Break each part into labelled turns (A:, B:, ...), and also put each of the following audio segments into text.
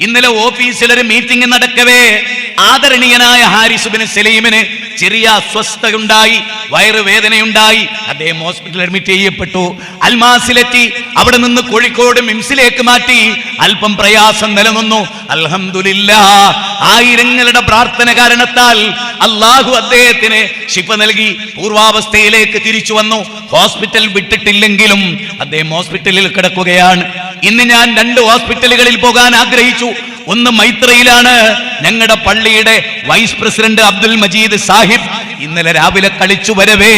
A: ഇന്നലെ ഓഫീസിലൊരു മീറ്റിംഗ് നടക്കവേ ആദരണീയനായ ഹാരിസ് ബിൻ സലീമിന് ചെറിയ അസ്വസ്ഥതയുണ്ടായി, വയറുവേദനയുണ്ടായി. അദ്ദേഹം ഹോസ്പിറ്റലിൽ അഡ്മിറ്റ് ചെയ്യപ്പെട്ടു. അൽമാസിലെത്തി. അവിടെ നിന്ന് കോഴിക്കോട് മിംസിലേക്ക് മാറ്റി. അല്പം പ്രയാസം നിലനിന്നു. അൽഹംദുലില്ലാഹ്, ആയിരങ്ങളുടെ പ്രാർത്ഥന കാരണത്താൽ അള്ളാഹു അദ്ദേഹത്തിന് ശിഫ നൽകി പൂർവാവസ്ഥയിലേക്ക് തിരിച്ചു വന്നു. ഹോസ്പിറ്റൽ വിട്ടിട്ടില്ലെങ്കിലും അദ്ദേഹം ഹോസ്പിറ്റലിൽ കിടക്കുകയാണ്. ഇന്ന് ഞാൻ 2 ഹോസ്പിറ്റലുകളിൽ പോകാൻ ആഗ്രഹിച്ചു. ഒന്ന് മൈത്രയിലാണ്. ഞങ്ങളുടെ പള്ളിയുടെ വൈസ് പ്രസിഡന്റ് അബ്ദുൽ മജീദ് സാഹിബ് ഇന്നലെ രാവിലെ കളിച്ചു വരവേ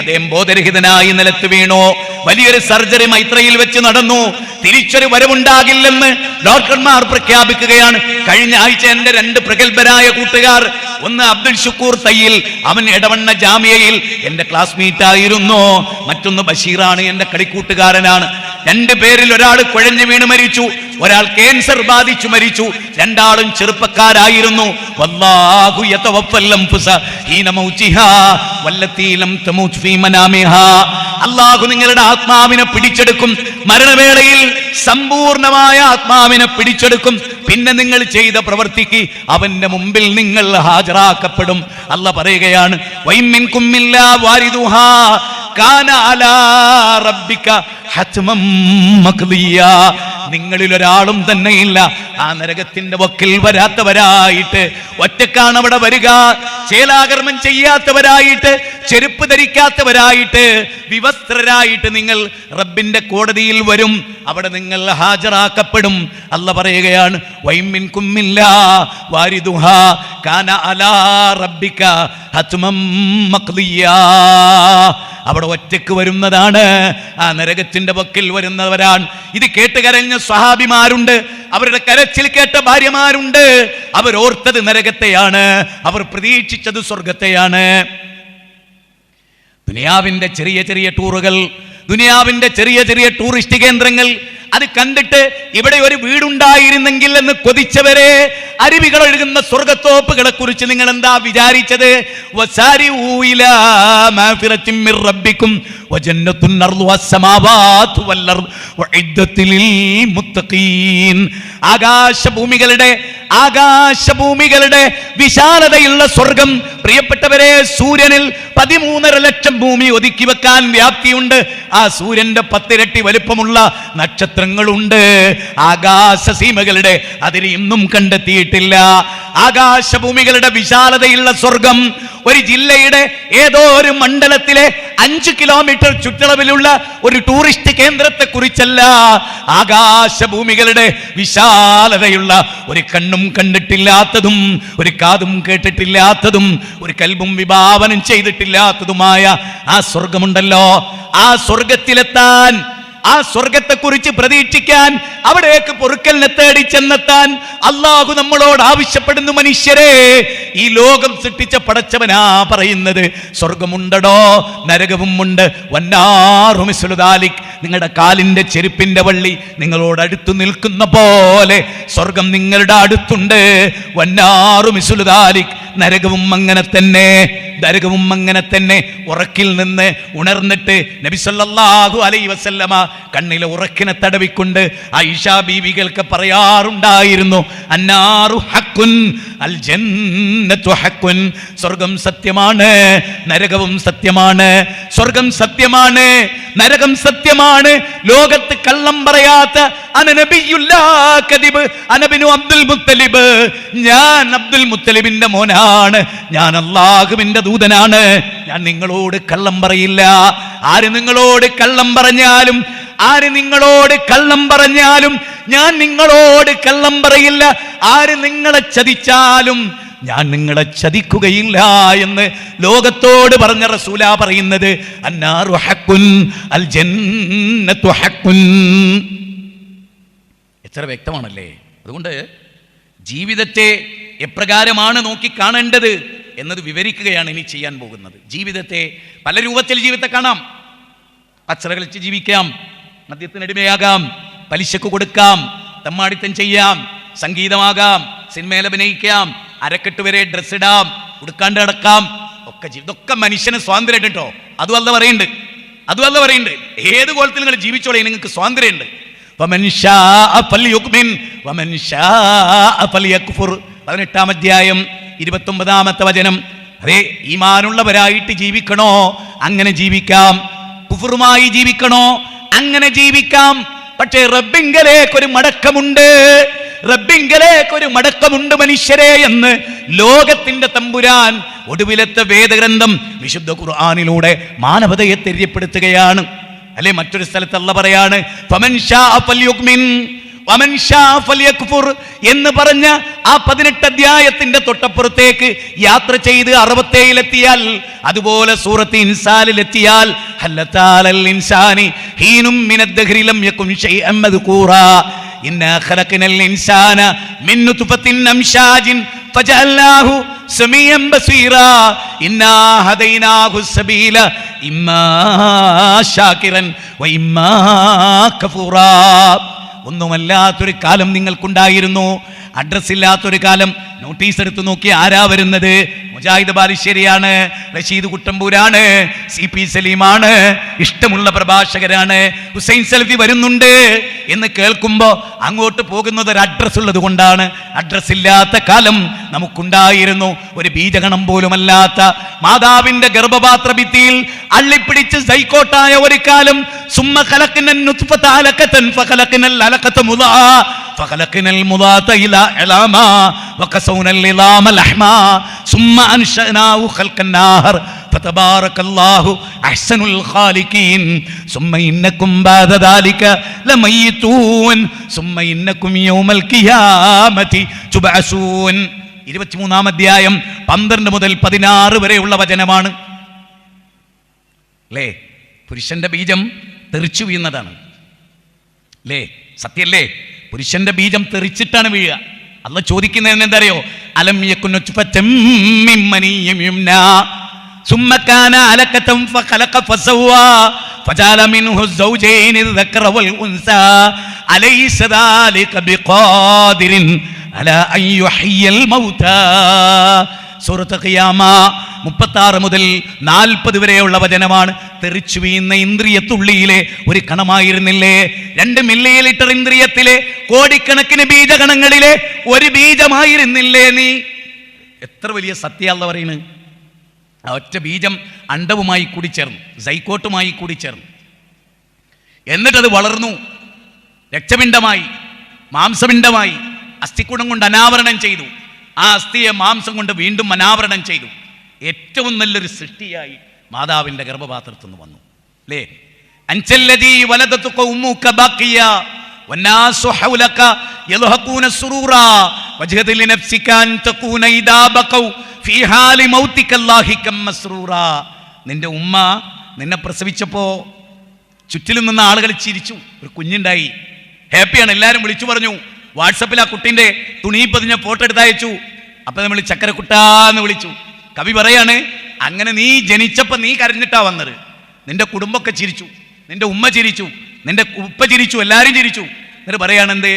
A: അദ്ദേഹം ബോധരഹിതനായി നിലത്ത് വീണു. വലിയൊരു സർജറി മൈത്രയിൽ വെച്ച് നടന്നു. തിരിച്ചൊരു വരവുണ്ടാകില്ലെന്ന് ഡോക്ടർമാർ പ്രഖ്യാപിക്കുകയാണ്. കഴിഞ്ഞ ആഴ്ച എന്റെ 2 പ്രഗത്ഭരായ കൂട്ടുകാർ, ഒന്ന് അബ്ദുൽ ഷുക്കൂർ തയ്യിൽ, അവൻ എടവണ്ണ ജാമിയയിൽ എന്റെ ക്ലാസ്മേറ്റ് ആയിരുന്നു. മറ്റൊന്ന് ബഷീറാണ്, എന്റെ കളിക്കൂട്ടുകാരനാണ്. 2 പേരിൽ ഒരാൾ കുഴഞ്ഞു വീണ് മരിച്ചു, ഒരാൾ ക്യാൻസർ ബാധിച്ചു മരിച്ചു. 2 ചെറുപ്പക്കാരായിരുന്നു. വല്ലാഹു യതവഫൽ അൻഫുസ ഹീന മൗതിഹാ വല്ലതീ ലം തമൂത് ഫീ മനാമിഹാ. അല്ലാഹു നിങ്ങളുടെ ആത്മാവിനെ പിടിച്ചെടുക്കും. മരണവേളയിൽ സമ്പൂർണമായ ആത്മാവിനെ പിടിച്ചെടുക്കും. പിന്നെ നിങ്ങൾ ചെയ്ത പ്രവൃത്തിക്ക് അവന്റെ മുമ്പിൽ നിങ്ങൾ ഹാജരാക്കപ്പെടും. അല്ലാഹ് പറയുകയാണ്, വൈമിൻകും മില്ലാ വാരിദുഹാ കാന അലാ റബ്ബിക ഹത്മം മഖ്ദിയാ. നിങ്ങളിൽ ഒരാളും തന്നെയില്ല ആ നരകത്തിന്റെ വക്കിൽ വരാത്തവരായിട്ട്. ഒറ്റക്കാണ് അവിടെ വരിക. ചേലാകർമ്മം ചെയ്യാത്തവരായിട്ട്, ചെരുപ്പ് ധരിക്കാത്തവരായിട്ട്, വിവസ്ത്രരായിട്ട് നിങ്ങൾ റബ്ബിന്റെ കോടതിയിൽ വരും. അവിടെ നിങ്ങൾ ഹാജരാക്കപ്പെടും. അല്ലാഹ് പറയുകയാണ്, വൈമിൻകും മില്ലാ വാരിദുഹാ കാന അലാ റബ്ബിക ഹത്മം മഖ്ദിയാ. അവിടെ ഒറ്റക്ക് വരുന്നതാണ്, ആ നരകത്തിന്റെ വക്കിൽ വരുന്നവരാണ്. ഇത് കേട്ട് കരഞ്ഞ സ്വഹാബിമാരുണ്ട്, അവരുടെ കരച്ചിൽ കേട്ട ഭാര്യമാരുണ്ട്. അവരോർത്തത് നരകത്തെയാണ്, അവർ പ്രതീക്ഷിച്ചത് സ്വർഗത്തെയാണ്. ദുനിയാവിന്റെ ചെറിയ ചെറിയ ടൂറുകൾ, ദുനിയാവിന്റെ ചെറിയ ചെറിയ ടൂറിസ്റ്റ് കേന്ദ്രങ്ങൾ, അത് കണ്ടിട്ട് ഇവിടെ ഒരു വീടുണ്ടായിരുന്നെങ്കിൽ എന്ന് കൊതിച്ചവരെ, അരുവികൾ ഒഴുകുന്ന സ്വർഗത്തോപ്പുകളെ കുറിച്ച് നിങ്ങൾ എന്താ വിചാരിച്ചത്? ആകാശഭൂമികളുടെ വിശാലതയുള്ള സ്വർഗം. പ്രിയപ്പെട്ടവരെ, സൂര്യനിൽ 13.5 ലക്ഷം ഭൂമി ഒതുക്കി വെക്കാൻ വ്യാപ്തിയുണ്ട്. ആ സൂര്യന്റെ 10 ഇരട്ടി വലുപ്പമുള്ള നക്ഷത്രങ്ങളുണ്ട്. ആകാശസീമകളുടെ അതിന് ഇന്നും കണ്ടെത്തിയിട്ടില്ല. ആകാശഭൂമികളുടെ വിശാലതയുള്ള സ്വർഗം ഒരു ജില്ലയുടെ ഏതോ ഒരു മണ്ഡലത്തിലെ 5 കിലോമീറ്റർ ചുറ്റളവിലുള്ള ഒരു ടൂറിസ്റ്റ് കേന്ദ്രത്തെ കുറിച്ചല്ല. ആകാശഭൂമികളുടെ വിശാലതയുള്ള, ഒരു കണ്ണും കണ്ടിട്ടില്ലാത്തതും, ഒരു കാതും കേട്ടിട്ടില്ലാത്തതും, ഒരു കൽബും വിഭാവനം ചെയ്തിട്ടില്ലാത്തതുമായ ആ സ്വർഗമുണ്ടല്ലോ. ആ സ്വർഗത്തിലെത്താൻ, ആ സ്വർഗത്തെ കുറിച്ച് പ്രതീക്ഷിക്കാൻ, അവിടേക്ക് പൊറുക്കലിനെ തേടി ചെന്നെത്താൻ അള്ളാഹു നമ്മളോട് ആവശ്യപ്പെടുന്നു. മനുഷ്യരെ, ഈ ലോകം സൃഷ്ടിച്ച പടച്ചവനാ പറയുന്നത്, സ്വർഗമുണ്ടടോ, നരകവും ഉണ്ട്. വന്നാറു മിസ്ലു ദാലിക്, നിങ്ങളുടെ കാലിന്റെ ചെരുപ്പിന്റെ വള്ളി നിങ്ങളോട് അടുത്തു നിൽക്കുന്ന പോലെ സ്വർഗം നിങ്ങളുടെ അടുത്തുണ്ട്. വന്നാറു മിസ്ലു ദാലിക്, നരകവും അങ്ങനെ തന്നെ, നരകവും അങ്ങനെ തന്നെ. ഉറക്കിൽ നിന്ന് ഉണർന്നിട്ട് നബി സല്ലല്ലാഹു അലൈഹി വസല്ലമ കണ്ണിലെ ഉറക്കിനെ തടവിക്കൊണ്ട് ആയിഷ ബീവികൾക്ക് പറയാറുണ്ടായിരുന്നു, അന്നാറു ഹഖ്കുൻ അൽ ജന്നത്തു ഹഖ്കുൻ. സ്വർഗം സത്യമാണ്, നരകവും സത്യമാണ്. സ്വർഗം സത്യമാണ്, നരകം സത്യമാണ്. ലോകത്ത് കള്ളം പറയാത്ത അബ്ദുൽ മുത്തലിബ്, ഞാൻ അബ്ദുൽ മുത്തലിബിന്റെ മോനാണ്, ഞാൻ അല്ലാഹുവിന്റെ ദൂതനാണ്, ഞാൻ നിങ്ങളോട് കള്ളം പറയില്ല. ആര് നിങ്ങളോട് കള്ളം പറഞ്ഞാലും, ആര് നിങ്ങളോട് കള്ളം പറഞ്ഞാലും ഞാൻ നിങ്ങളോട് കള്ളം പറയില്ല. ആര് നിങ്ങളെ ചതിച്ചാലും ഞാൻ നിങ്ങളെ ചതിക്കുകയില്ല എന്ന് ലോകത്തോട് പറഞ്ഞ റസൂലാ പറയുന്നത്. അന്നാറു ഹഖ്കുൻ അൽ ജന്നത്തു ഹഖ്കുൻ. എത്ര വ്യക്തമാണല്ലേ? അതുകൊണ്ട് ജീവിതത്തെ എപ്രകാരമാണ് നോക്കി കാണേണ്ടത് എന്നത് വിവരിക്കുകയാണ് ഇനി ചെയ്യാൻ പോകുന്നത്. ജീവിതത്തെ പല രൂപത്തിൽ ജീവിതത്തെ കാണാം. കച്ചറ കളിച്ച് ജീവിക്കാം, മദ്യത്തിനടിമയാകാം, പലിശക്ക് കൊടുക്കാം, തമ്മാടിത്തം ചെയ്യാം, സംഗീതമാകാം, സിനിമയിൽ അഭിനയിക്കാം, അരക്കെട്ട് വരെ ഡ്രസ് ഇടാം, ഉടുക്കാണ്ട് കിടക്കാം, ഒക്കെ ഇതൊക്കെ മനുഷ്യന് സ്വാതന്ത്ര്യം കേട്ടോ. അതും അല്ല പറയുന്നുണ്ട്, ഏത് കോലത്തിൽ നിങ്ങൾ ജീവിച്ചോളെ നിങ്ങൾക്ക് സ്വാതന്ത്ര്യമുണ്ട്. ഫമൻ ശാഅ ഫൽയുക്മിൻ വമൻ ശാഅ ഫൽയക്ഫുർ. 18-ാം അധ്യായം 29-ാമത്തെ വചനം. അതെ, ഈമാനുള്ളവരായിട്ട് ജീവിക്കണോ അങ്ങനെ ജീവിക്കാം, കുഫറുമായി ജീവിക്കണോ അങ്ങനെ ജീവിക്കാം. പക്ഷേ റബ്ബിങ്കലേക്കൊരു മടക്കമുണ്ട്, റബ്ബിങ്കലേക്കൊരു മടക്കമുണ്ട് മനുഷ്യരെ എന്ന് ലോകത്തിന്റെ തമ്പുരാൻ ഒടുവിലത്തെ വേദഗ്രന്ഥം വിശുദ്ധ ഖുർആനിലൂടെ മാനവതയെ തെര്യപ്പെടുത്തുകയാണ്. അല്ലെ, മറ്റൊരു സ്ഥലത്ത് അല്ലാഹ് പറയാണ് ഫമൻ ശാഅ ഫൽയുക്മിൻ വമൻ ശാഅ ഫൽയക്ഫുർ എന്ന് പറഞ്ഞ ആ 18 അധ്യായത്തിന്റെ തൊട്ടപ്പുറത്തേക്ക് യാത്ര ചെയ്ത് 67-ലെത്തിയാൽ, അതുപോലെ സൂറത്ത് ഇൻസാനിലെത്തിയാൽ ഹല്ലതാലൽ ഇൻസാനി ഹീനും മിനദ്ദഹ്രി ലം യകുൻ ശൈഅൻ മദ്കൂറാ ഇന്നാ ഖലഖനൽ ഇൻസാന മിൻ നുത്ഫത്തിൻ അംശാജിൻ ഫജഅൽനാഹു സമീഅൻ ബസീറാ ഇന്നാ ഹദൈനാഹു സബീല ഇമ്മാ ശാകിറൻ വഇമ്മാ കഫൂറാ. ഒന്നുമല്ലാത്തൊരു കാലം നിങ്ങൾക്കുണ്ടായിരുന്നു, അഡ്രസ് ഇല്ലാത്തൊരു കാലം. നോട്ടീസ് എടുത്തു നോക്കി ആരാ വരുന്നത്? മുജാഹിദ് ബാലുശ്ശേരിയാണ്, റഷീദ് കുട്ടമ്പൂരാണ്, CP സലീമാണ്, ഇഷ്ടമുള്ള പ്രഭാഷകരാണ്, ഹുസൈൻ സലഫി വരുന്നുണ്ട് എന്ന് കേൾക്കുമ്പോൾ അങ്ങോട്ട് പോകുന്നത് ഒരു അഡ്രസ് ഉള്ളത് കൊണ്ടാണ്. അഡ്രസ് ഇല്ലാത്ത കാലം നമുക്കുണ്ടായിരുന്നു. ഒരു ബീജഗണം പോലുമല്ലാത്ത മാതാവിന്റെ ഗർഭപാത്ര ഭിത്തിയിൽ അള്ളിപ്പിടിച്ച് സൈക്കോട്ടായ ഒരു കാലം. സുമ്മ ഖലഖ്നൻ നുത്ഫത അലഖതൻ ഫഖലഖ്നൽ അലഖത മുദാ ഫഖലഖ്നൽ മുദാത ഇലാ ഇലാമാ വകസൗനൽ ഇലാമ ലഹ്മാ സുമ്മ അൻശനാഹു ഖൽഖൻ ആഖർ ഫതബാറകല്ലാഹു അഹ്സനുൽ ഖാലിഖീൻ സുമ്മ ഇന്നകും ബഅദ ദാലിക ലമയ്യിതൂൻ സുമ്മ ഇന്നകും യൗമൽ ഖിയാമത്തി തുബഅസൂൻ. 23-ാം അധ്യായം 12 മുതൽ 16 വരെയുള്ള വചനമാണ്. അല്ലേ, പുരുഷന്റെ ബീജം തെറിച്ചു വീഴുന്നതാണ്. അല്ലേ, സത്യല്ലേ? പുരുഷന്റെ ബീജം തെറിച്ചിട്ടാണ് വീഴുക. അല്ലാഹ് ചോദിക്കുന്നതിന് എന്തറിയോ? അലം യകുൻ നുത്ഫതൻ മിൻ മനിയ്യിൻ യുംനാ സുമ്മ കാന അലഖതൻ ഫഖലഖ ഫസവ്വാ ഫജഅല മിൻഹു സൗജൈനി الذكر والانثى അലൈസ ദാലിക ബിഖാദിരിൻ അലാ അൻ യുഹ്യിൽ മൗതാ. സൂറത്ത് ഖിയാമ 36 മുതൽ 40 വരെയുള്ള വചനമാണ്. തെറിച്ചു വീഴുന്ന ഇന്ദ്രിയത്തുള്ളിയിലെ ഒരു കണമായിരുന്നില്ലേ? 2 മില്ലിലിറ്റർ ഇന്ദ്രിയത്തിലെ കോടിക്കണക്കിന് ബീജഗണങ്ങളിലെ ഒരു ബീജമായിരുന്നില്ലേ നീ? എത്ര വലിയ സത്യാന്ന് പറയുന്നത്. ആ ഒറ്റ ബീജം അണ്ഡവുമായി കൂടിച്ചേർന്നു, സൈക്കോട്ടുമായി കൂടിച്ചേർന്നു. എന്നിട്ടത് വളർന്നു, രക്തപിണ്ഡമായി, മാംസപിണ്ഡമായി, അസ്ഥിക്കുടം കൊണ്ട് അനാവരണം ചെയ്തു. ആ അസ്ഥിയെ മാംസം കൊണ്ട് വീണ്ടും അനാവരണം ചെയ്തു. ഏറ്റവും നല്ലൊരു സൃഷ്ടിയായി മാതാവിന്റെ ഗർഭപാത്രത്തിൽ നിന്ന് വന്നു. അല്ലേ, അൻസല്ലദീ വലദതുക ഉമ്മുക ബാഖിയ വന്നാസു ഹൗലക യൽഹഖൂന സുറൂറാ വജ്ഹദ ലിനഫ്സിക അൻ തകൂന ഇദാ ബഖൗ ഫീ ഹാലി മൗതിക അല്ലാഹികം മസ്റൂറാ. നിന്റെ ഉമ്മ നിന്നെ പ്രസവിച്ചപ്പോ ചുറ്റിലും നിന്ന ആളുകൾ ചിരിച്ചു. ഒരു കുഞ്ഞുണ്ടായി, ഹാപ്പിയാണ്, എല്ലാവരും വിളിച്ചു പറഞ്ഞു. വാട്സപ്പിൽ ആ കുട്ടിന്റെ തുണി പതിഞ്ഞ ഫോട്ടോ എടുത്തയച്ചു. അപ്പൊ നമ്മൾ ചക്കരക്കുട്ടാന്ന് വിളിച്ചു. കവി പറയാണ്, അങ്ങനെ നീ ജനിച്ചപ്പോ നീ കരഞ്ഞിട്ടാ വന്നത്. നിന്റെ കുടുംബമൊക്കെ ചിരിച്ചു, നിന്റെ ഉമ്മ ചിരിച്ചു, നിന്റെ ഉപ്പ ചിരിച്ചു, എല്ലാരും ചിരിച്ചു. എന്നിട്ട് പറയാണ് എന്ത്?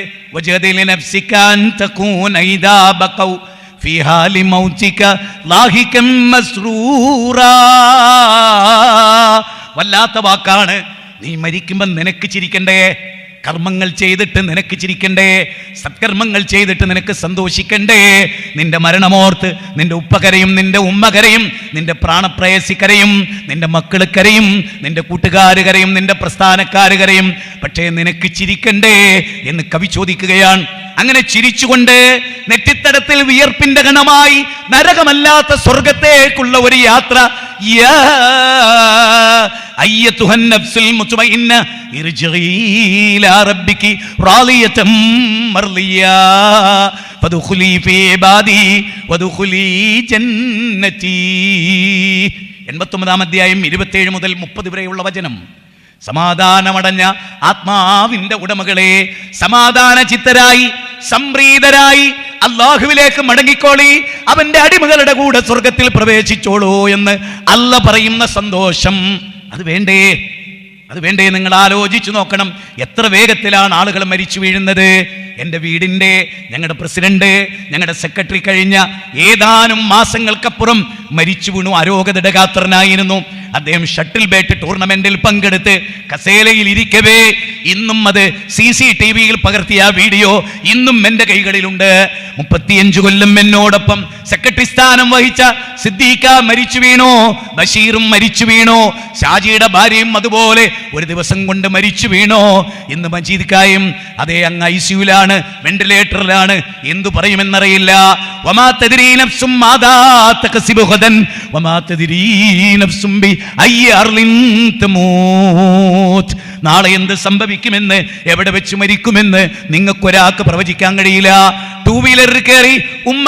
A: വല്ലാത്ത വാക്കാണ്. നീ മരിക്കുമ്പോ നിനക്ക് ചിരിക്കണ്ടേ? കർമ്മങ്ങൾ ചെയ്തിട്ട് നിനക്ക് ചിരിക്കണ്ടേ? സത്കർമ്മങ്ങൾ ചെയ്തിട്ട് നിനക്ക് സന്തോഷിക്കണ്ടേ? നിന്റെ മരണമോർത്ത് നിന്റെ ഉപ്പ കരയും, നിന്റെ ഉമ്മ കരയും, നിന്റെ പ്രാണപ്രേയസി കരയും, നിന്റെ മക്കൾ കരയും, നിന്റെ കൂട്ടുകാർ കരയും, നിന്റെ പ്രസ്ഥാനക്കാർ കരയും. പക്ഷേ നിനക്ക് ചിരിക്കണ്ടേ എന്ന് കവി ചോദിക്കുകയാണ്. അങ്ങനെ ചിരിച്ചുകൊണ്ട് നെറ്റിത്തടത്തിൽ വിയർപ്പിന്റെ ഗണമായി നരകമല്ലാത്ത സ്വർഗത്തേക്കുള്ള ഒരു യാത്ര. യാ അയ്യതുഹൻ നഫ്സുൽ മുത്മഇന്ന ഇർജിഇ ഇലാ റബ്ബികി റാളിയതൻ മർളിയാ ഫദ്ഖുലി ഫീ ഇബാദി വദ്ഖുലി ജന്നതി. 89-ാം അധ്യായം 27 മുതൽ 30 വരെയുള്ള വചനം. സമാധാനമടഞ്ഞ ആത്മാവിന്റെ ഉടമകളെ, സമാധാന ചിത്തരായി സംപ്രീതരായി അല്ലാഹുവിലേക്ക് മടങ്ങിക്കോളി, അവന്റെ അടിമകളുടെ കൂടെ സ്വർഗത്തിൽ പ്രവേശിച്ചോളൂ എന്ന് അല്ലാഹ് പറയുന്ന സന്തോഷം അത് വേണ്ടേ? അത് വേണ്ടേ? നിങ്ങൾ ആലോചിച്ചു നോക്കണം. എത്ര വേഗത്തിലാണ് ആളുകൾ മരിച്ചു വീഴുന്നത്. എൻ്റെ വീടിൻ്റെ, ഞങ്ങളുടെ പ്രസിഡന്റ്, ഞങ്ങളുടെ സെക്രട്ടറി കഴിഞ്ഞ ഏതാനും മാസങ്ങൾക്കപ്പുറം മരിച്ചു വീണു. ആരോഗ്യദൃഢഗാത്രനായിരുന്നു. അദ്ദേഹം ഷട്ടിൽ ബാറ്റ് ടൂർണമെന്റിൽ പങ്കെടുത്ത് കസേലയിൽ ഇരിക്കവേ ഇന്നും അത് CCTV-യിൽ പകർത്തിയ വീഡിയോ ഇന്നും എൻ്റെ കൈകളിലുണ്ട്. 35 കൊല്ലം എന്നോടൊപ്പം സെക്രട്ടറി സ്ഥാനം വഹിച്ച സിദ്ദീഖ മരിച്ചു വീണോ, ബഷീറും മരിച്ചു വീണോ, ഷാജിയുടെ ഭാര്യയും അതുപോലെ ഒരു ദിവസം കൊണ്ട് മരിച്ചു വീണോ. ഇന്ന് മജീദ് കായും അതേ അങ്ങ് ICU-ലാണ്, വെന്റിലേറ്ററിലാണ്. എന്തു പറയുമെന്നറിയില്ല. വമാ തദ്രീ നഫ്സും മാദാ തക്സിബു ഗദൻ വമാ തദ്രീ നഫ്സും ബി അയ്യി അർളിൻ തമൂത്. നാളെ എന്ത് സംഭവിക്കുമെന്ന്, എവിടെ വെച്ച് മരിക്കുമെന്ന് നിങ്ങൾക്കൊരാൾക്ക് പ്രവചിക്കാൻ കഴിയില്ല. 2 വീലറിൽ കയറി ഉമ്മ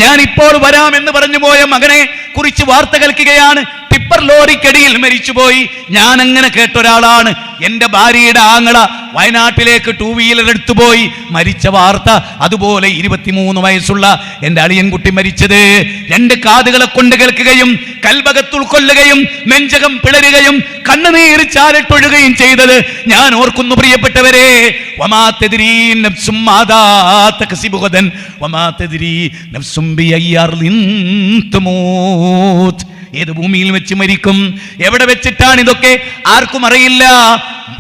A: ഞാൻ ഇപ്പോൾ വരാമെന്ന് പറഞ്ഞു പോയ മകനെ കുറിച്ച് വാർത്ത കേൾക്കുകയാണ്. ടിപ്പർ ലോറിക്കടിയിൽ മരിച്ചുപോയി. ഞാൻ അങ്ങനെ കേട്ടൊരാളാണ്. എൻ്റെ ഭാര്യയുടെ ആങ്ങള വയനാട്ടിലേക്ക് 2 വീലർ എടുത്തുപോയി മരിച്ച വാർത്ത. അതുപോലെ 23 വയസ്സുള്ള എൻ്റെ അളിയൻകുട്ടി മരിച്ചത് 2 കാതുകളെ കൊണ്ട് കേൾക്കുകയും കൽബകത്ത് ഉൾക്കൊള്ളുകയും നെഞ്ചകം പിളരുകയും കണ്ണുനീർ ചാലിട്ടൊഴുകയും ചെയ്തത് ഞാൻ ഓർക്കുന്നു. പ്രിയപ്പെട്ടവരെ, വമാ തദ്രീ നഫ്സും മാദാ തക്സിബു ഗദൻ വമാ തദ്രീ നഫ്സും ബിഅയ്യി അർളിൻ തമൂത്. ഏത് ഭൂമിയിൽ വെച്ച് മരിക്കും, എവിടെ വെച്ചിട്ടാണ് ഇതൊക്കെ ആർക്കും അറിയില്ല.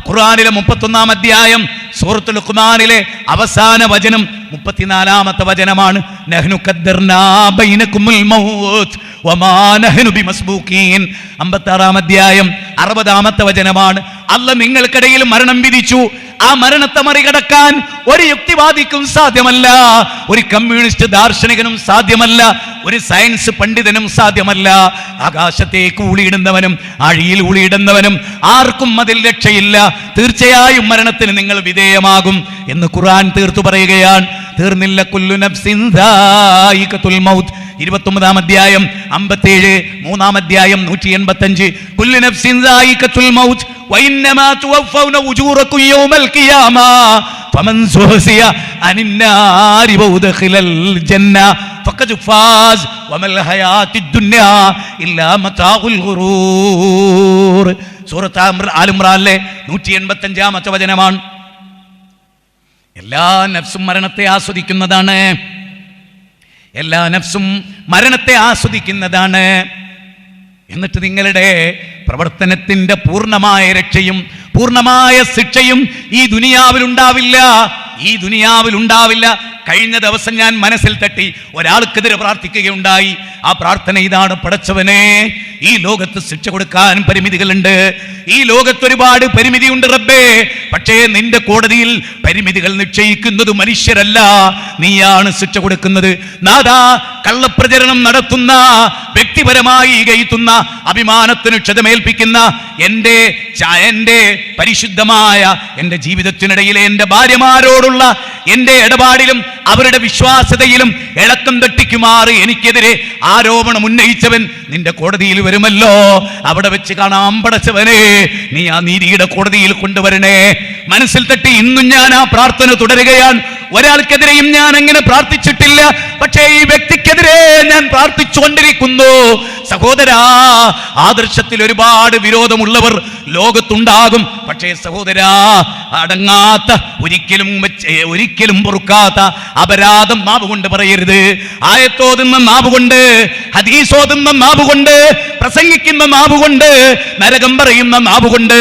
A: ഖുർആനിലെ 31-ാം അധ്യായം സൂറത്തുൽ ലുഖ്മാനിലെ അവസാന വചനം 34-ാമത്തെ വചനമാണ്. നഹ്നു ഖദ്ദർനാ ബൈനകുമുൽ മൗത്ത് വമാ നഹ്നു ബിമസ്ബൂഖീൻ. 56-ാം അധ്യായം 60-ാമത്തെ വചനമാണ്. അല്ലാഹ് നിങ്ങൾക്കിടയിൽ മരണം വിധിച്ചു. ആ മരണത്തെ മറികടക്കാൻ ഒരു യുക്തിവാദിക്കും സാധ്യമല്ല, ഒരു കമ്മ്യൂണിസ്റ്റ് ദാർശനികനും സാധ്യമല്ല, ഒരു സയൻസ് പണ്ഡിതനും സാധ്യമല്ല. ആകാശത്തേക്ക് ഊളിയിടുന്നവനും ആഴിയിൽ ഊളിയിടുന്നവനും ആർക്കും അതിൽ രക്ഷയില്ല. തീർച്ചയായും മരണത്തിന് നിങ്ങൾ വിധേയമാകും എന്ന് ഖുർആൻ തീർത്തു പറയുകയാണ്. തീർന്നില്ല. കുല്ലു നഫ്സിൻ ദായിഖത്തുൽ മൗത്ത് 29-ാം അധ്യായം 57, 3-ാം അധ്യായം 185. കുല്ലു നഫ്സിൻ ദായിഖത്തുൽ മൗത്ത് വഇന്നമാ തുവഫൗന ഉജൂറകും യൗമൽ ഖിയാമ ഫമൻ സുഹസിയ അനിൻ നാരി വഉദ്ഖിലൽ ജന്ന ഫഖദ് ഫാസ് വമൽ ഹയാത്തുദ് ദുനിയ ഇല്ലാ മതാഉൽ ഗുറൂർ. സൂറത്ത് ആൽ ഇംറാനിലെ 185-ാമത്തെ വചനമാണ്. എല്ലാ നഫ്സും മരണത്തെ ആസ്വദിക്കുന്നതാണ്. എല്ലാ നഫ്സും മരണത്തെ ആസ്വദിക്കുന്നതാണ്. എന്നിട്ട് നിങ്ങളുടെ പ്രവർത്തനത്തിന്റെ പൂർണ്ണമായ രക്ഷയും പൂർണ്ണമായ ശിക്ഷയും ഈ ദുനിയാവിലുണ്ടാവില്ല. ഈ ദുനിയാവിലുണ്ടാവില്ല. കഴിഞ്ഞ ദിവസം ഞാൻ മനസ്സിൽ തട്ടി ഒരാൾക്കെതിരെ പ്രാർത്ഥിക്കുകയുണ്ടായി. ആ പ്രാർത്ഥന ഇതാണ്: പടച്ചവനെ, ഈ ലോകത്ത് ശിക്ഷ കൊടുക്കാൻ പരിമിതികളുണ്ട്, ഈ ലോകത്ത് ഒരുപാട് പരിമിതിയുണ്ട് റബ്ബേ. പക്ഷേ നിന്റെ കോടതിയിൽ പരിമിതികൾ നിശ്ചയിക്കുന്നത് മനുഷ്യരല്ല, നീയാണ് ശിക്ഷ കൊടുക്കുന്നത്. നാഥാ, കള്ളപ്രചരണം നടത്തുന്ന, വ്യക്തിപരമായി കയറ്റുന്ന, അഭിമാനത്തിന് ക്ഷതമേൽപ്പിക്കുന്ന എൻ്റെ പരിശുദ്ധമായ എൻ്റെ ജീവിതത്തിനിടയിലെ എൻ്റെ ഭാര്യമാരോടുള്ള എൻ്റെ ഇടപാടിലും അവരുടെ വിശ്വാസ്യതയിലും ഇളക്കം തട്ടിക്കുമാറ് എനിക്കെതിരെ ആരോപണം ഉന്നയിച്ചവൻ നിന്റെ കോടതിയിൽ വരുമല്ലോ. അവിടെ വെച്ച് കാണാം പടച്ചവനെ, നീ ആ നീതിയുടെ കോടതിയിൽ കൊണ്ടുവരണേ. മനസ്സിൽ തട്ടി ഇന്നും ഞാൻ ആ പ്രാർത്ഥന തുടരുകയാണ്. ഒരാൾക്കെതിരെയും ഞാൻ അങ്ങനെ പ്രാർത്ഥിച്ചിട്ടില്ല, പക്ഷേ ഈ വ്യക്തിക്കെതിരെ ഞാൻ പ്രാർത്ഥിച്ചുകൊണ്ടിരിക്കുന്നു. സഹോദരാ, ആദർശത്തിൽ ഒരുപാട് വിരോധമുള്ളവർ ലോകത്തുണ്ടാകും. പക്ഷേ സഹോദരാ, അടങ്ങാത്ത, ഒരിക്കലും പൊറുക്കാത്ത അപരാധം നാവുകൊണ്ട് പറയരുത്. ആയത്തോതുന്ന നാവുകൊണ്ട്, ഹദീസോതുന്ന നാവുകൊണ്ട്, പ്രസംഗിക്കുന്ന നാവുകൊണ്ട്, നരകം പറയുന്ന നാവുകൊണ്ട്,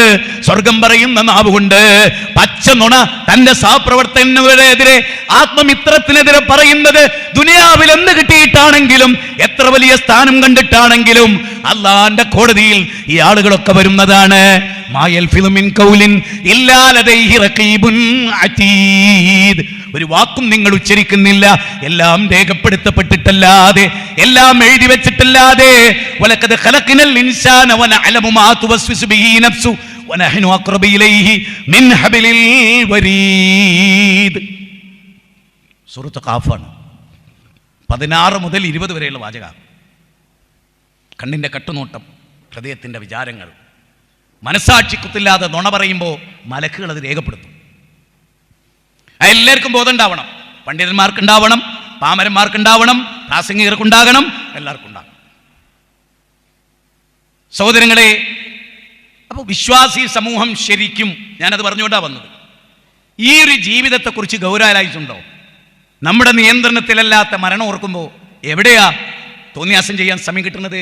A: സ്വർഗം പറയുന്ന നാവുകൊണ്ട്, പച്ച നുണ തന്റെ സഹപ്രവർത്തകനെതിരെ, ആത്മമിത്രത്തിനെതിരെ പറയുന്നത് ദുനിയാവിൽ എന്ത് കിട്ടിയിട്ടാണെങ്കിലും, എത്ര വലിയ സ്ഥാനം കണ്ടിട്ടാണെങ്കിലും അള്ളാന്റെ കോടതിയിൽ ഈ ആളുകളൊക്കെ വരുന്നതാണ്. ഒരു വാക്കും നിങ്ങൾ ഉച്ചരിക്കുന്നില്ല, എല്ലാം രേഖപ്പെടുത്തപ്പെട്ടിട്ടല്ലാതെ, എല്ലാം എഴുതി വെച്ചിട്ടല്ലാതെ. വലഖദ് ഖലഖ്നൽ ഇൻസാന വനഅലമു മാ തുവസ്വിസു ബിഹി നഫ്സു വനഹ്നു അഖ്റബു ഇലൈഹി മിൻ ഹബ്ലിൽ വരീദ്. സൂറത്ത് ഖാഫാണ്. 16 മുതൽ 20 വരെയുള്ള വാചകം. കണ്ണിന്റെ കട്ടുനോട്ടം, ഹൃദയത്തിന്റെ വിചാരങ്ങൾ, മനസാക്ഷിക്കുത്തില്ലാതെ നുണ പറയുമ്പോൾ മലക്കുകൾ അത് രേഖപ്പെടുത്തും. എല്ലാവർക്കും ബോധം ഉണ്ടാവണം. പണ്ഡിതന്മാർക്കുണ്ടാവണം, പാമരന്മാർക്കുണ്ടാവണം, പ്രാസംഗികർക്കുണ്ടാകണം, എല്ലാവർക്കും ഉണ്ടാകണം. സഹോദരങ്ങളെ, അപ്പോൾ വിശ്വാസി സമൂഹം ശരിക്കും, ഞാനത് പറഞ്ഞുകൊണ്ടാണ് വന്നത്, ഈ ഒരു ജീവിതത്തെക്കുറിച്ച് ഗൗരവമായിട്ടുണ്ടോ? നമ്മുടെ നിയന്ത്രണത്തിലല്ലാത്ത മരണം ഓർക്കുമ്പോൾ എവിടെയാ തോന്നിയാസം ചെയ്യാൻ സമയം കിട്ടുന്നത്?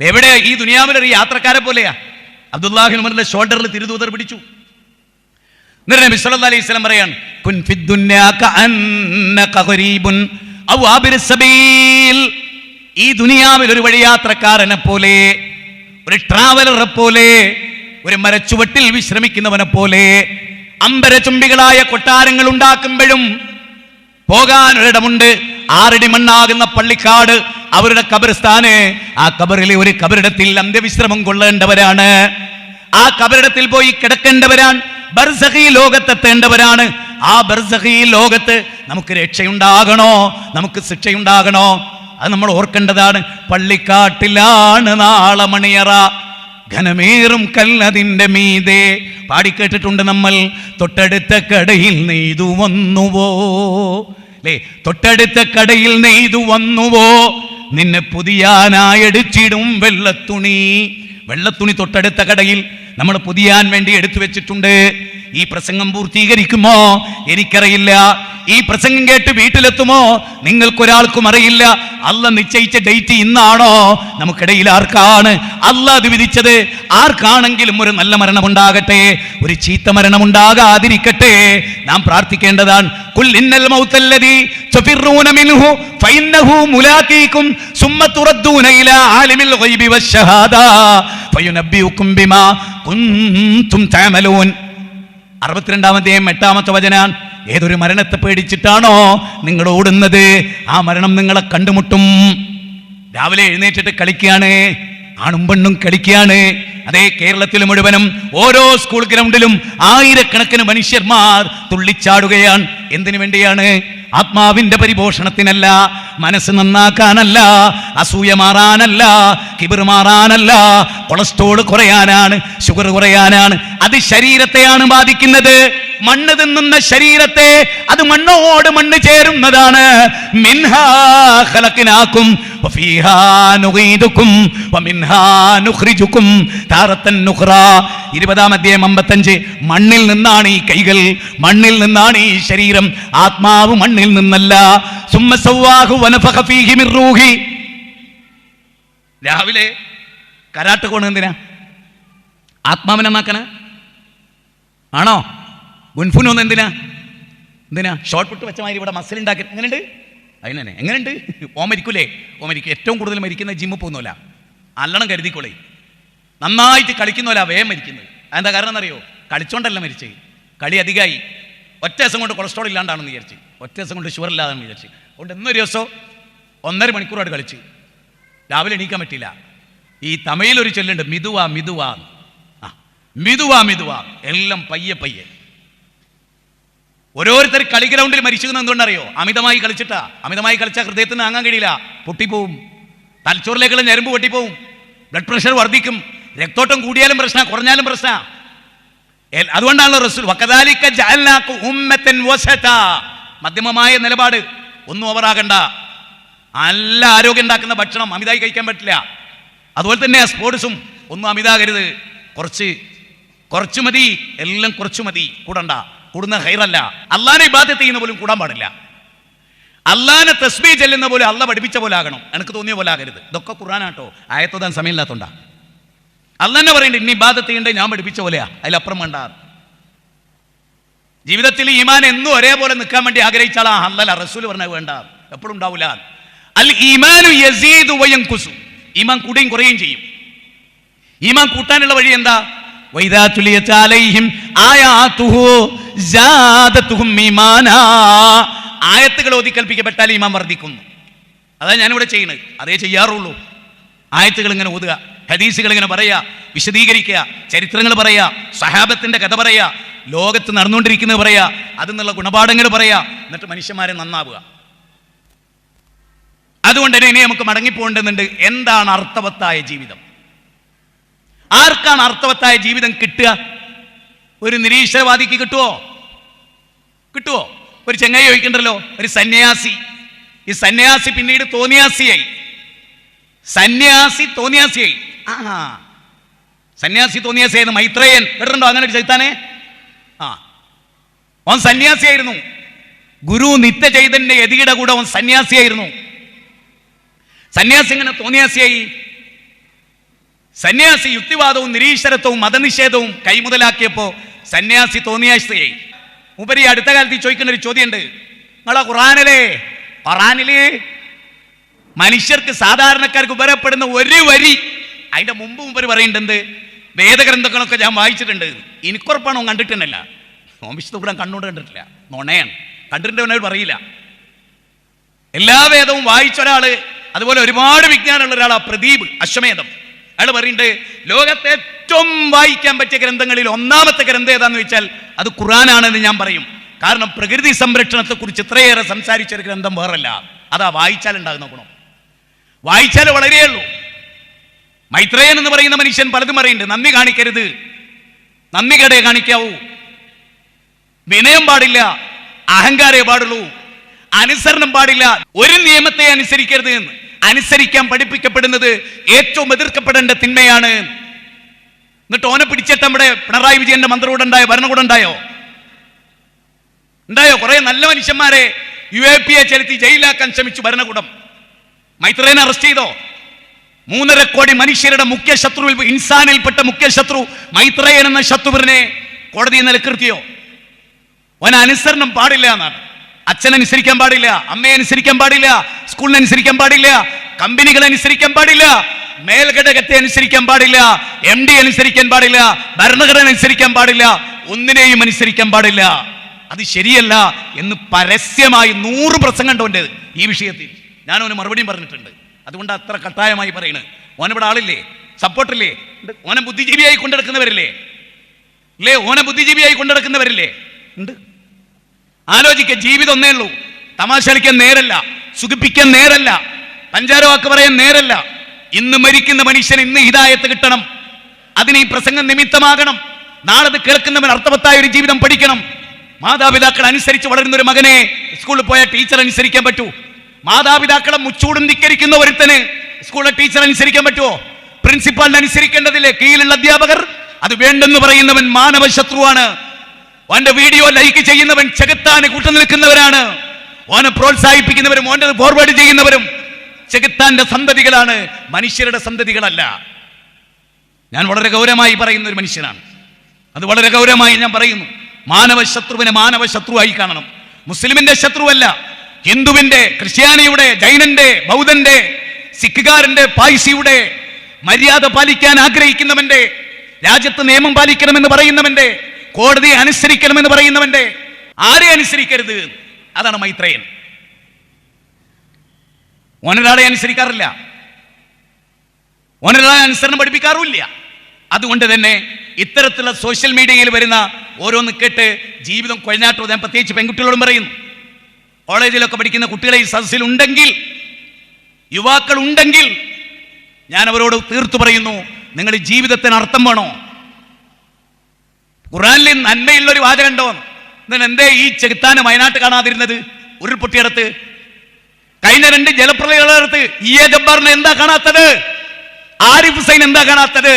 A: എവിടെ? ഈ ദുനിയാവിലൊരു യാത്രക്കാരെ പോലെയാ. അബ്ദുല്ലാഹി ഉമറിന്റെ ഷോൾഡറിൽ തിരുദൂതർ പിടിച്ചു. നബി സല്ലല്ലാഹു അലൈഹി വസല്ലം പറയാണ്, കുൻ ഫിദ്ദുന്യാ കഅന്നക ഗരീബുൻ ഔ ആബിറു സബീൽ. ഈ ദുനിയാവിൽ ഒരു വഴിയാത്രക്കാരനെ പോലെ, ഒരു ട്രാവലറെ പോലെ, ഒരു മരച്ചുവട്ടിൽ വിശ്രമിക്കുന്നവനെ പോലെ, അമ്പരചുംബികളായ കൊട്ടാരങ്ങൾ ഉണ്ടാക്കുമ്പോഴും പോകാനൊരിടമുണ്ട്. 6 അടി മണ്ണാകുന്ന പള്ളിക്കാട് അവരുടെ ഖബർസ്ഥാന്. ആ ഖബറിലെ ഒരു ഖബറിടത്തിൽ അന്ത്യവിശ്രമം കൊള്ളേണ്ടവരാണ്. ആ ഖബറിടത്തിൽ പോയി കിടക്കേണ്ടവരാണ്. ബർസഖി ലോകത്തെത്തേണ്ടവരാണ്. ആ ബർസഖി ലോകത്ത് നമുക്ക് രക്ഷയുണ്ടാകണോ, നമുക്ക് ശിക്ഷയുണ്ടാകണോ, അത് നമ്മൾ ഓർക്കേണ്ടതാണ്. പള്ളിക്കാട്ടിലാണ് നാളെ മണിയറ, ഘനമേറും കല്ലതിന്റെ മീതെ. പാടിക്കേട്ടിട്ടുണ്ട് നമ്മൾ. തൊട്ടടുത്ത കടയിൽ നെയ്തു വന്നുവോ, അല്ലേ? തൊട്ടടുത്ത കടയിൽ നെയ്തു വന്നുവോ, നിന്നെ പുതിയാനായടിച്ചിടും വെള്ളത്തുണി. വെള്ളത്തുണി തൊട്ടടുത്ത കടയിൽ നമ്മൾ പുതിയാൻ വേണ്ടി എടുത്തു വെച്ചിട്ടുണ്ട്. ഈ പ്രസംഗം പൂർത്തീകരിക്കുമോ എനിക്കറിയില്ല. ഈ പ്രസംഗം കേട്ട് വീട്ടിലെത്തുമോ നിങ്ങൾക്കൊരാൾക്കും അറിയില്ല. അല്ല നിശ്ചയിച്ച ഡേറ്റ് ഇന്നാണോ? നമുക്കിടയിൽ ആർക്കാണ് അല്ല അത് വിധിച്ചത്? ആർക്കാണെങ്കിലും ഒരു നല്ല മരണം ഉണ്ടാകട്ടെ, ഒരു ചീത്ത മരണം ഉണ്ടാകാതിരിക്കട്ടെ. നാം പ്രാർത്ഥിക്കേണ്ടതാണ്. ഖുൽ ഇന്നൽ മൗതല്ലദീ തഫിറൂന മിൻഹു ഫഇന്നഹു മുലാഖീകും സുമ്മ തുറദ്ദൂന ഇലാ ആലിമിൽ ഗൈബി വശഹാദ ഫയുനബ്ബിഉകും ബിമാ കുൻതും തഅമലൂൻ. 62-ാം 8-ാമത്തെ വചനം. ഏതൊരു മരണത്തെ പേടിച്ചിട്ടാണോ നിങ്ങൾ ഓടുന്നത്, ആ മരണം നിങ്ങളെ കണ്ടുമുട്ടും. രാവിലെ എഴുന്നേറ്റിട്ട് കളിക്കുകയാണ്, ആണും പെണ്ണും കളിക്കുകയാണ്. അതേ കേരളത്തിൽ മുഴുവനും ഓരോ സ്കൂൾ ഗ്രൗണ്ടിലും ആയിരക്കണക്കിന് മനുഷ്യന്മാർ തുള്ളിച്ചാടുകയാണ്. എന്തിനു വേണ്ടിയാണ്? ആത്മാവിന്റെ പരിപോഷണത്തിനല്ല, മനസ്സ് നന്നാക്കാനല്ല, അസൂയ മാറാനല്ല, കിബിർ മാറാനല്ല, കൊളസ്ട്രോൾ കുറയാനാണ്, ഷുഗർ കുറയാനാണ്. അത് ശരീരത്തെയാണ് ബാധിക്കുന്നത്. മണ്ണ് തിന്നുന്ന ശരീരത്തെ, അത് മണ്ണോട് മണ്ണ് ചേരുന്നതാണ്. മിൻഹാ ഖലഖനാകും വഫീഹാ നുഈദുകും വമിൻഹാ നുഖ്രിജുകും താറത്തൻ നുഖ്റാ. 20-ാം അധ്യായം 55. മണ്ണിൽ നിന്നാണ് ഈ കൈകൾ, മണ്ണിൽ നിന്നാണ് ഈ ശരീരം, ആത്മാവ് മണ്ണിൽ നിന്നല്ല. സുമ്മ സവ്വാഹു വനഫഖ ഫീഹി മിർ റൂഹി. രാവിലെ കരാട്ട് കോണ് എന്തിനാ? ആത്മാവിനെ നന്നാക്കണ ആണോ? ഗുൻഫുനൊന്നും എന്തിനാ? ഷോർട്ട് പുട്ട് വെച്ച മാതിരി ഇവിടെ മസിൽ ഉണ്ടാക്കി. എങ്ങനെയുണ്ട്? അതിനെ എങ്ങനെയുണ്ട്? മരിക്കൂലേ? മരിക്കും. ഏറ്റവും കൂടുതൽ മരിക്കുന്ന ജിമ്മിൽ പോകുന്നില്ല. നല്ലോണം കരുതിക്കോളേ. നന്നായിട്ട് കളിക്കുന്നവരാ വേഗം മരിക്കുന്നത്. അതെന്താ കാരണം എന്നറിയോ? കളിച്ചോണ്ടല്ല മരിച്ചേ, കളി അധികമായി. ഒറ്റ ദിവസം കൊണ്ട് കൊളസ്ട്രോൾ ഇല്ലാണ്ടാണെന്ന് വിചാരിച്ച്, ഒറ്റ ദിവസം കൊണ്ട് ഷുഗർ ഇല്ലാതാണെന്ന് വിചാരിച്ച്. അതുകൊണ്ട് ഇന്നൊരു ദിവസം 1.5 മണിക്കൂറായിട്ട് കളിച്ച് രാവിലെ എണീക്കാൻ പറ്റില്ല. ഈ തമിഴിലൊരു ചൊല്ലുണ്ട്, മിതുവാ മിതുവാ. മിതുവാ മിതുവാ, എല്ലാം പയ്യെ പയ്യെ. ഓരോരുത്തർ കളി ഗ്രൗണ്ടിൽ മരിച്ചിരുന്നത് എന്തുകൊണ്ടറിയോ? അമിതമായി കളിച്ചിട്ടാ. അമിതമായി കളിച്ചാൽ ഹൃദയത്തിന് താങ്ങാൻ കഴിയില്ല, പൊട്ടിപ്പോവും. തലച്ചോറിലേക്കുള്ള ഞരമ്പ് പൊട്ടിപ്പോവും, ബ്ലഡ് പ്രഷർ വർദ്ധിക്കും, രക്തോട്ടം കൂടിയാലും പ്രശ്ന, കുറഞ്ഞാലും പ്രശ്ന. അതുകൊണ്ടാണല്ലോ റസൂൽ വകദാലിക ജഅൽനാകും ഉമ്മത്തൻ വസതാ, മധ്യമമായ നിലപാട്. ഒന്നും ഓവറാകണ്ട. നല്ല ആരോഗ്യം ഉണ്ടാക്കുന്ന ഭക്ഷണം അമിതമായി കഴിക്കാൻ പറ്റില്ല. അതുപോലെ തന്നെ സ്പോർട്സും ഒന്നും അമിതാകരുത്. കുറച്ച് മതി, എല്ലാം കുറച്ചു മതി. കൂടണ്ട, കൂടുന്ന ഹൈറല്ല. അള്ളാനെ ഇബാദത്ത് ചെയ്യുന്ന പോലും കൂടാൻ പാടില്ല. അള്ളാനെ തസ്ബീഹ് ചെല്ലുന്ന പോലെ അള്ള പഠിപ്പിച്ച പോലെ ആകണം, എനിക്ക് തോന്നിയ പോലെ ആകരുത്. ഇതൊക്കെ ഖുർആനാട്ടോ, ആയത്തോതാൻ സമയമില്ലാത്തോണ്ടാ. അള്ളാനെ പറയണ്ട ഇനി ഇബാദത്ത് ചെയ്യണ്ടേ, ഞാൻ പഠിപ്പിച്ച പോലെയാ, അതിലപ്പുറം വേണ്ട. ജീവിതത്തിൽ ഈമാൻ എന്നും ഒരേപോലെ നിൽക്കാൻ വേണ്ടി ആഗ്രഹിച്ചാൽ അല്ലല്ല, റസൂൽ പറഞ്ഞത് വേണ്ട, എപ്പോഴും ഉണ്ടാവില്ല. അൽ ഈമാനു യസീദു വയൻഖുസു, ഈമാൻ കൂടുകയും കുറയുകയും ചെയ്യും. ഈമാൻ കൂട്ടാനുള്ള വഴി എന്താ? വൈദാ തുലിയത് അലൈഹിം ആയാതുഹു സാദതുഹും ഈമാനാ, ആയത്തുകൾ ഓതി കൽപ്പിക്കപ്പെട്ടാൽ ഈമാൻ വർദ്ധിക്കുന്നു. അതാ ഞാനിവിടെ ചെയ്യുന്നത്, അതേ ചെയ്യാറുള്ളൂ. ആയത്തുകൾ ഇങ്ങനെ ഓതുക, ഹദീസുകൾ ഇങ്ങനെ പറയുക, വിശദീകരിക്കുക, ചരിത്രങ്ങൾ പറയുക, സഹാബത്തിന്റെ കഥ പറയുക, ലോകത്ത് നടന്നുകൊണ്ടിരിക്കുന്നത് പറയുക, അതിനുള്ള ഗുണപാഠങ്ങൾ പറയുക, എന്നിട്ട് മനുഷ്യന്മാരെ നന്നാവുക. അതുകൊണ്ട് തന്നെ ഇനി നമുക്ക് മടങ്ങിപ്പോകേണ്ടതുണ്ട്. എന്താണ് അർത്ഥവത്തായ ജീവിതം? ആർക്കാണ് അർത്ഥവത്തായ ജീവിതം കിട്ടുക? ഒരു നിരീശ്വരവാദിക്ക് കിട്ടുമോ? ഒരു ചെങ്ങായി ചോദിക്കണ്ടല്ലോ, ഒരു സന്യാസി. ഈ സന്യാസി പിന്നീട് തോന്നിയാസിയായി. സന്യാസി തോന്നിയാസിയായിരുന്നു മൈത്രേയൻ. കേട്ടിട്ടുണ്ടോ അങ്ങനെ ഒരു ചൈത്താനെ? അവൻ സന്യാസിയായിരുന്നു. ഗുരു നിത്യചൈതന്യ യതിയുടെ കൂടെ അവൻ സന്യാസിയായിരുന്നു. സന്യാസി ഇങ്ങനെ തോന്നിയാസിയായി. സന്യാസി യുക്തിവാദവും നിരീശ്വരത്വവും മതനിഷേധവും കൈമുതലാക്കിയപ്പോ സന്യാസി തോന്നിയാശയായി. ഉപരി അടുത്ത കാലത്ത് ചോദിക്കുന്ന ഒരു ചോദ്യമുണ്ട്, നിങ്ങളെ ഖുറാനില് മനുഷ്യർക്ക് സാധാരണക്കാർക്ക് ഉപകാരപ്പെടുന്ന ഒരു വരി, അതിന്റെ മുമ്പ് മുമ്പ് പറയുന്നുണ്ട്, വേദഗ്രന്ഥങ്ങളൊക്കെ ഞാൻ വായിച്ചിട്ടുണ്ട്. എനിക്കുറപ്പാണോ കണ്ടിട്ടുണ്ടല്ല, വിശുദ്ധ ഖുർആൻ കണ്ണോട് കണ്ടിട്ടില്ല, നുണയാണ്. കണ്ടിട്ടുണ്ടവനോട് പറയില്ല. എല്ലാ വേദവും വായിച്ച ഒരാള്, അതുപോലെ ഒരുപാട് വിജ്ഞാനമുള്ള ഒരാളാ പ്രദീപ് അശ്വമേധം. അയാൾ പറയുന്നുണ്ട്, ലോകത്തെ ഏറ്റവും വായിക്കാൻ പറ്റിയ ഗ്രന്ഥങ്ങളിൽ ഒന്നാമത്തെ ഗ്രന്ഥം ഏതാന്ന് ചോദിച്ചാൽ അത് ഖുർആനാണെന്ന് ഞാൻ പറയും. കാരണം പ്രകൃതി സംരക്ഷണത്തെ കുറിച്ച് ഇത്രയേറെ സംസാരിച്ച ഒരു ഗ്രന്ഥം വേറല്ല. അതാ വായിച്ചാൽ ഉണ്ടാകുന്ന ഗുണം. വായിച്ചാൽ വളരെയുള്ളൂ. മൈത്രേയൻ എന്ന് പറയുന്ന മനുഷ്യൻ പലതും പറയുന്നുണ്ട്. നന്ദി കാണിക്കരുത്, നന്ദി കേടേ കാണിക്കാവൂ, വിനയം പാടില്ല, അഹങ്കാരേ പാടുള്ളൂ, അനുസരണം പാടില്ല, ഒരു നിയമത്തെ അനുസരിക്കരുത് എന്ന്. അനുസരിക്കാൻ പഠിപ്പിക്കപ്പെടുന്നത് ഏറ്റവും എതിർക്കപ്പെടേണ്ട തിന്മയാണ്. എന്നിട്ട് ഓനെ പിടിച്ചിട്ട് നമ്മുടെ പിണറായി വിജയന്റെ മന്ത്രികൂടെ ഉണ്ടായോ, ഭരണകൂടം ഉണ്ടായോ? കുറെ നല്ല മനുഷ്യന്മാരെ UAP ചെലുത്തി ജയിലാക്കാൻ ശ്രമിച്ചു ഭരണകൂടം. മൈത്രേനെ അറസ്റ്റ് ചെയ്തോ? 3.5 കോടി മനുഷ്യരുടെ മുഖ്യ ശത്രുവിൽ, ഇൻസാനിൽപ്പെട്ട മുഖ്യ ശത്രു മൈത്രേയൻ എന്ന ശത്രുവിനെ കോടതിയിൽ നിലനിർത്തിയോ? ഓന അനുസരണം പാടില്ല എന്നാണ്. അച്ഛനനുസരിക്കാൻ പാടില്ല, അമ്മയെ അനുസരിക്കാൻ പാടില്ല, സ്കൂളിനെ അനുസരിക്കാൻ പാടില്ല, കമ്പനികളെ അനുസരിക്കാൻ പാടില്ല, മേൽഘടകത്തെ അനുസരിക്കാൻ പാടില്ല, MD അനുസരിക്കാൻ പാടില്ല, ഭരണഘടന അനുസരിക്കാൻ പാടില്ല, ഒന്നിനെയും അനുസരിക്കാൻ പാടില്ല. അത് ശരിയല്ല എന്ന് പരസ്യമായി 100 പ്രസംഗമുണ്ട് ഈ വിഷയത്തിൽ. ഞാൻ ഓന് മറുപടിയും പറഞ്ഞിട്ടുണ്ട്. അതുകൊണ്ട് അത്ര കട്ടായമായി പറയുന്നത്. ഓനിവിടെ ആളില്ലേ, സപ്പോർട്ടില്ലേ? ഓനെ ബുദ്ധിജീവിയായി കൊണ്ടെടുക്കുന്നവരില്ലേ? ഇല്ലേ? ഓനെ ബുദ്ധിജീവിയായി കൊണ്ടെടുക്കുന്നവരില്ലേ? ഉണ്ട്. ആലോചിക്ക, ജീവിതം ഒന്നേ ഉള്ളൂ. തമാശ കളിക്കാൻ നേരല്ല, സുഖിപ്പിക്കാൻ നേരല്ല, പഞ്ചാര വാക്ക് പറയാൻ നേരല്ല. ഇന്ന് മരിക്കുന്ന മനുഷ്യന് ഇന്ന് ഹിദായത്ത് കിട്ടണം. അതിന് ഈ പ്രസംഗം നിമിത്തമാകണം. നാളെ അത് കേൾക്കുന്നവൻ അർത്ഥവത്തായ ഒരു ജീവിതം പഠിക്കണം. മാതാപിതാക്കൾ അനുസരിച്ച് വളരുന്ന ഒരു മകനെ സ്കൂളിൽ പോയ ടീച്ചർ അനുസരിക്കാൻ പറ്റൂ? മാതാപിതാക്കളെ മുച്ചൂടും ധിക്കരിക്കുന്ന ഒരുത്തന് സ്കൂളിലെ ടീച്ചർ അനുസരിക്കാൻ പറ്റുമോ? പ്രിൻസിപ്പാളിനെ അനുസരിക്കേണ്ടതില്ലേ? കീഴിലുള്ള അധ്യാപകർ. അത് വേണ്ടെന്ന് പറയുന്നവൻ മാനവ ശത്രുവാണ്. ഓന്റെ വീഡിയോ ലൈക്ക് ചെയ്യുന്നവൻ ചെകുത്താന് കൂട്ടു നിൽക്കുന്നവരാണ്. ഓനെ പ്രോത്സാഹിപ്പിക്കുന്നവരും ഓൻ്റെ ഫോർവേഡ് ചെയ്യുന്നവരും ചെകുത്താന്റെ സന്തതികളാണ്, മനുഷ്യരുടെ സന്തതികളല്ല. ഞാൻ വളരെ ഗൗരവമായി പറയുന്ന ഒരു മനുഷ്യനാണ്. അത് വളരെ ഗൗരവമായി ഞാൻ പറയുന്നു. മാനവ ശത്രുവിനെ മാനവ ശത്രുവായി കാണണം. മുസ്ലിമിന്റെ ശത്രുവല്ല, ഹിന്ദുവിന്റെ, ക്രിസ്ത്യാനിയുടെ, ജൈനന്റെ, ബൗദ്ധന്റെ, സിഖുകാരന്റെ, പായ്സിയുടെ, മര്യാദ പാലിക്കാൻ ആഗ്രഹിക്കുന്നവന്റെ, രാജ്യത്ത് നിയമം പാലിക്കണമെന്ന് പറയുന്നവന്റെ, കോടതിയെ അനുസരിക്കണമെന്ന് പറയുന്നവന്റെ, ആരെ അനുസരിക്കരുത്? അതാണ് മൈത്രേയൻ. ഓനൊരാളെ അനുസരിക്കാറില്ല, ഓനൊരാളെ അനുസരണം പഠിപ്പിക്കാറുമില്ല. അതുകൊണ്ട് തന്നെ ഇത്തരത്തിലുള്ള സോഷ്യൽ മീഡിയയിൽ വരുന്ന ഓരോന്ന് കേട്ട് ജീവിതം കൊഴഞ്ഞാട്ടോ. ഞാൻ പ്രത്യേകിച്ച് പെൺകുട്ടികളോടും പറയുന്നു, കോളേജിലൊക്കെ പഠിക്കുന്ന കുട്ടികളെ ഈ സദസ്സിൽ ഉണ്ടെങ്കിൽ, യുവാക്കൾ ഉണ്ടെങ്കിൽ, ഞാൻ അവരോട് തീർത്തു പറയുന്നു, നിങ്ങൾ ജീവിതത്തിന് അർത്ഥം വേണോ? ഖുർആനിൽ നന്മയുള്ളൊരു വാചകം ഉണ്ടോ? എന്നിട്ട് എന്തേ ഈ ചെകുത്താന് വയനാട്ട് കാണാതിരുന്നത്? ഉരുൾപൊട്ടിയടത്ത്, കഴിഞ്ഞ 2 ജലപ്രളയങ്ങളടുത്ത് ജബ്ബാറിനെ എന്താ കാണാത്തത്? ആരിഫ് ഹുസൈൻ എന്താ കാണാത്തത്?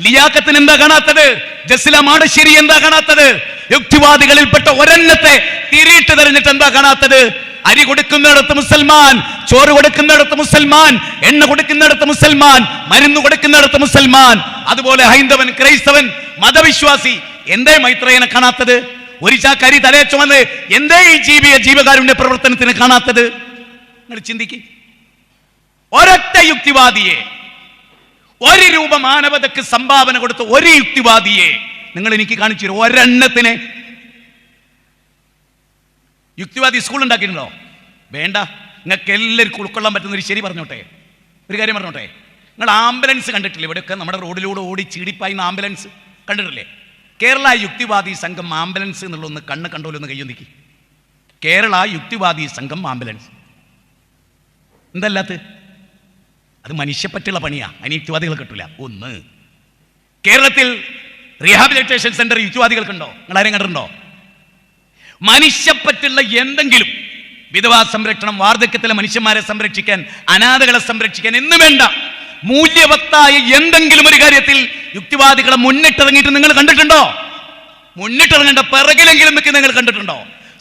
A: ലിയാഖത്തിന് എന്താ കാണാത്തത്? ജസ്ല മാടശ്ശേരി എന്താ കാണാത്തത്? യുക്തിവാദികളിൽപ്പെട്ട ഒരെണ്ണത്തെ തിരിയിട്ട് തെരഞ്ഞിട്ട് എന്താ കാണാത്തത്? അരി കൊടുക്കുന്നിടത്ത് മുസൽമാൻ, ചോറ് കൊടുക്കുന്നിടത്ത് മുസൽമാൻ, എണ്ണ കൊടുക്കുന്നിടത്ത് മുസൽമാൻ, മരുന്ന് കൊടുക്കുന്നിടത്ത് മുസൽമാൻ. അതുപോലെ ഹൈന്ദവൻ, ക്രൈസ്തവൻ, മതവിശ്വാസി എന്തേ മൈത്രേയനെ കാണാത്തത്? ഒരു ചാക്കരി തലേ ചുമന്ന് എന്തേ ഈ ജീവകാരുണ്യ പ്രവർത്തനത്തിന് കാണാത്തത്? നിങ്ങൾ ചിന്തിക്ക്. ഒരൊറ്റ യുക്തിവാദിയെ, 1 രൂപ മാനവതക്ക് സംഭാവന കൊടുത്ത ഒരു യുക്തിവാദിയെ നിങ്ങൾ എനിക്ക് കാണിച്ചു തരും. ഒരെണ്ണത്തിന്. യുക്തിവാദി സ്കൂൾ ഉണ്ടാക്കിയിട്ടുണ്ടോ? വേണ്ട. നിങ്ങൾക്ക് എല്ലാവർക്കും ഉൾക്കൊള്ളാൻ പറ്റുന്ന ഒരു ശരി പറഞ്ഞോട്ടെ, ഒരു കാര്യം പറഞ്ഞോട്ടെ. നിങ്ങൾ ആംബുലൻസ് കണ്ടിട്ടില്ലേ? ഇവിടെയൊക്കെ നമ്മുടെ റോഡിലൂടെ ഓടി ചീടിപ്പായുന്ന ആംബുലൻസ് കണ്ടിട്ടില്ലേ? കേരള യുക്തിവാദി സംഘം ആംബുലൻസ് എന്നുള്ളൊന്ന് കണ്ണ് കണ്ടോലൊന്ന് കയ്യൊന്നിക്ക്. കേരള യുക്തിവാദി സംഘം ആംബുലൻസ് എന്തല്ലാത്ത? അത് മനുഷ്യപ്പറ്റുള്ള പണിയാ, അതിന് യുക്തിവാദികൾ കിട്ടില്ല. ഒന്ന്, കേരളത്തിൽ റീഹാബിലിറ്റേഷൻ സെന്റർ യുക്തിവാദികൾക്കുണ്ടോ? നിങ്ങൾ ആരെയും കണ്ടിട്ടുണ്ടോ? മനുഷ്യപ്പറ്റുള്ള എന്തെങ്കിലും, വിധവാ സംരക്ഷണം, വാർദ്ധക്യത്തിലെ മനുഷ്യന്മാരെ സംരക്ഷിക്കാൻ, അനാഥകളെ സംരക്ഷിക്കാൻ എന്ന് വേണ്ട മൂല്യവത്തായ എന്തെങ്കിലും ഒരു കാര്യത്തിൽ യുക്തിവാദികളെ മുന്നിട്ടിറങ്ങിയിട്ട് നിങ്ങൾ കണ്ടിട്ടുണ്ടോ? മുന്നിട്ടിറങ്ങേണ്ട പിറകിലെങ്കിലും നിങ്ങൾ കണ്ടിട്ടുണ്ടോ?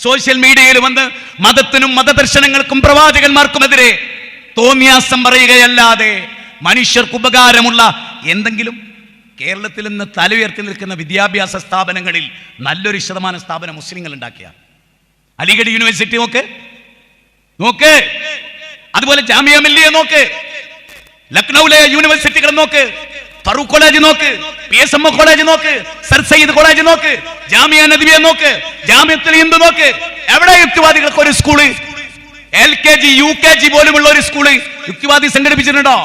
A: സോഷ്യൽ മീഡിയയിൽ വന്ന് മതത്തിനും മതദർശനങ്ങൾക്കും പ്രവാചകന്മാർക്കുമെതിരെ തോന്നിയാസം പറയുകയല്ലാതെ മനുഷ്യർക്ക് ഉപകാരമുള്ള എന്തെങ്കിലും കേരളത്തിൽ നിന്ന് തല ഉയർത്തി നിൽക്കുന്ന വിദ്യാഭ്യാസ സ്ഥാപനങ്ങളിൽ നല്ലൊരു ശതമാനം സ്ഥാപനം മുസ്ലിങ്ങൾ ഉണ്ടാക്കിയ. അലിഗഡ് യൂണിവേഴ്സിറ്റി നോക്ക്, അതുപോലെ ജാമിയ മില്ലിയ നോക്ക്, ലക്നൌവിലെ യൂണിവേഴ്സിറ്റികൾ നോക്ക്, ഫറൂഖ് കോളേജ് നോക്ക്, PSMO കോളേജ് നോക്ക്, സർ സയ്യിദ് കോളേജ് നോക്ക്, ജാമിയ നദിവിയ നോക്ക്, ജാമിയത്തുൽ ഹിന്ദ് നോക്ക്. എവിടെ യുക്തിവാദികൾക്ക് ഒരു സ്കൂള്, LKG UKG പോലുമുള്ള ഒരു സ്കൂള് യുക്തിവാദി സംഘടിപ്പിച്ചിട്ടുണ്ടോ?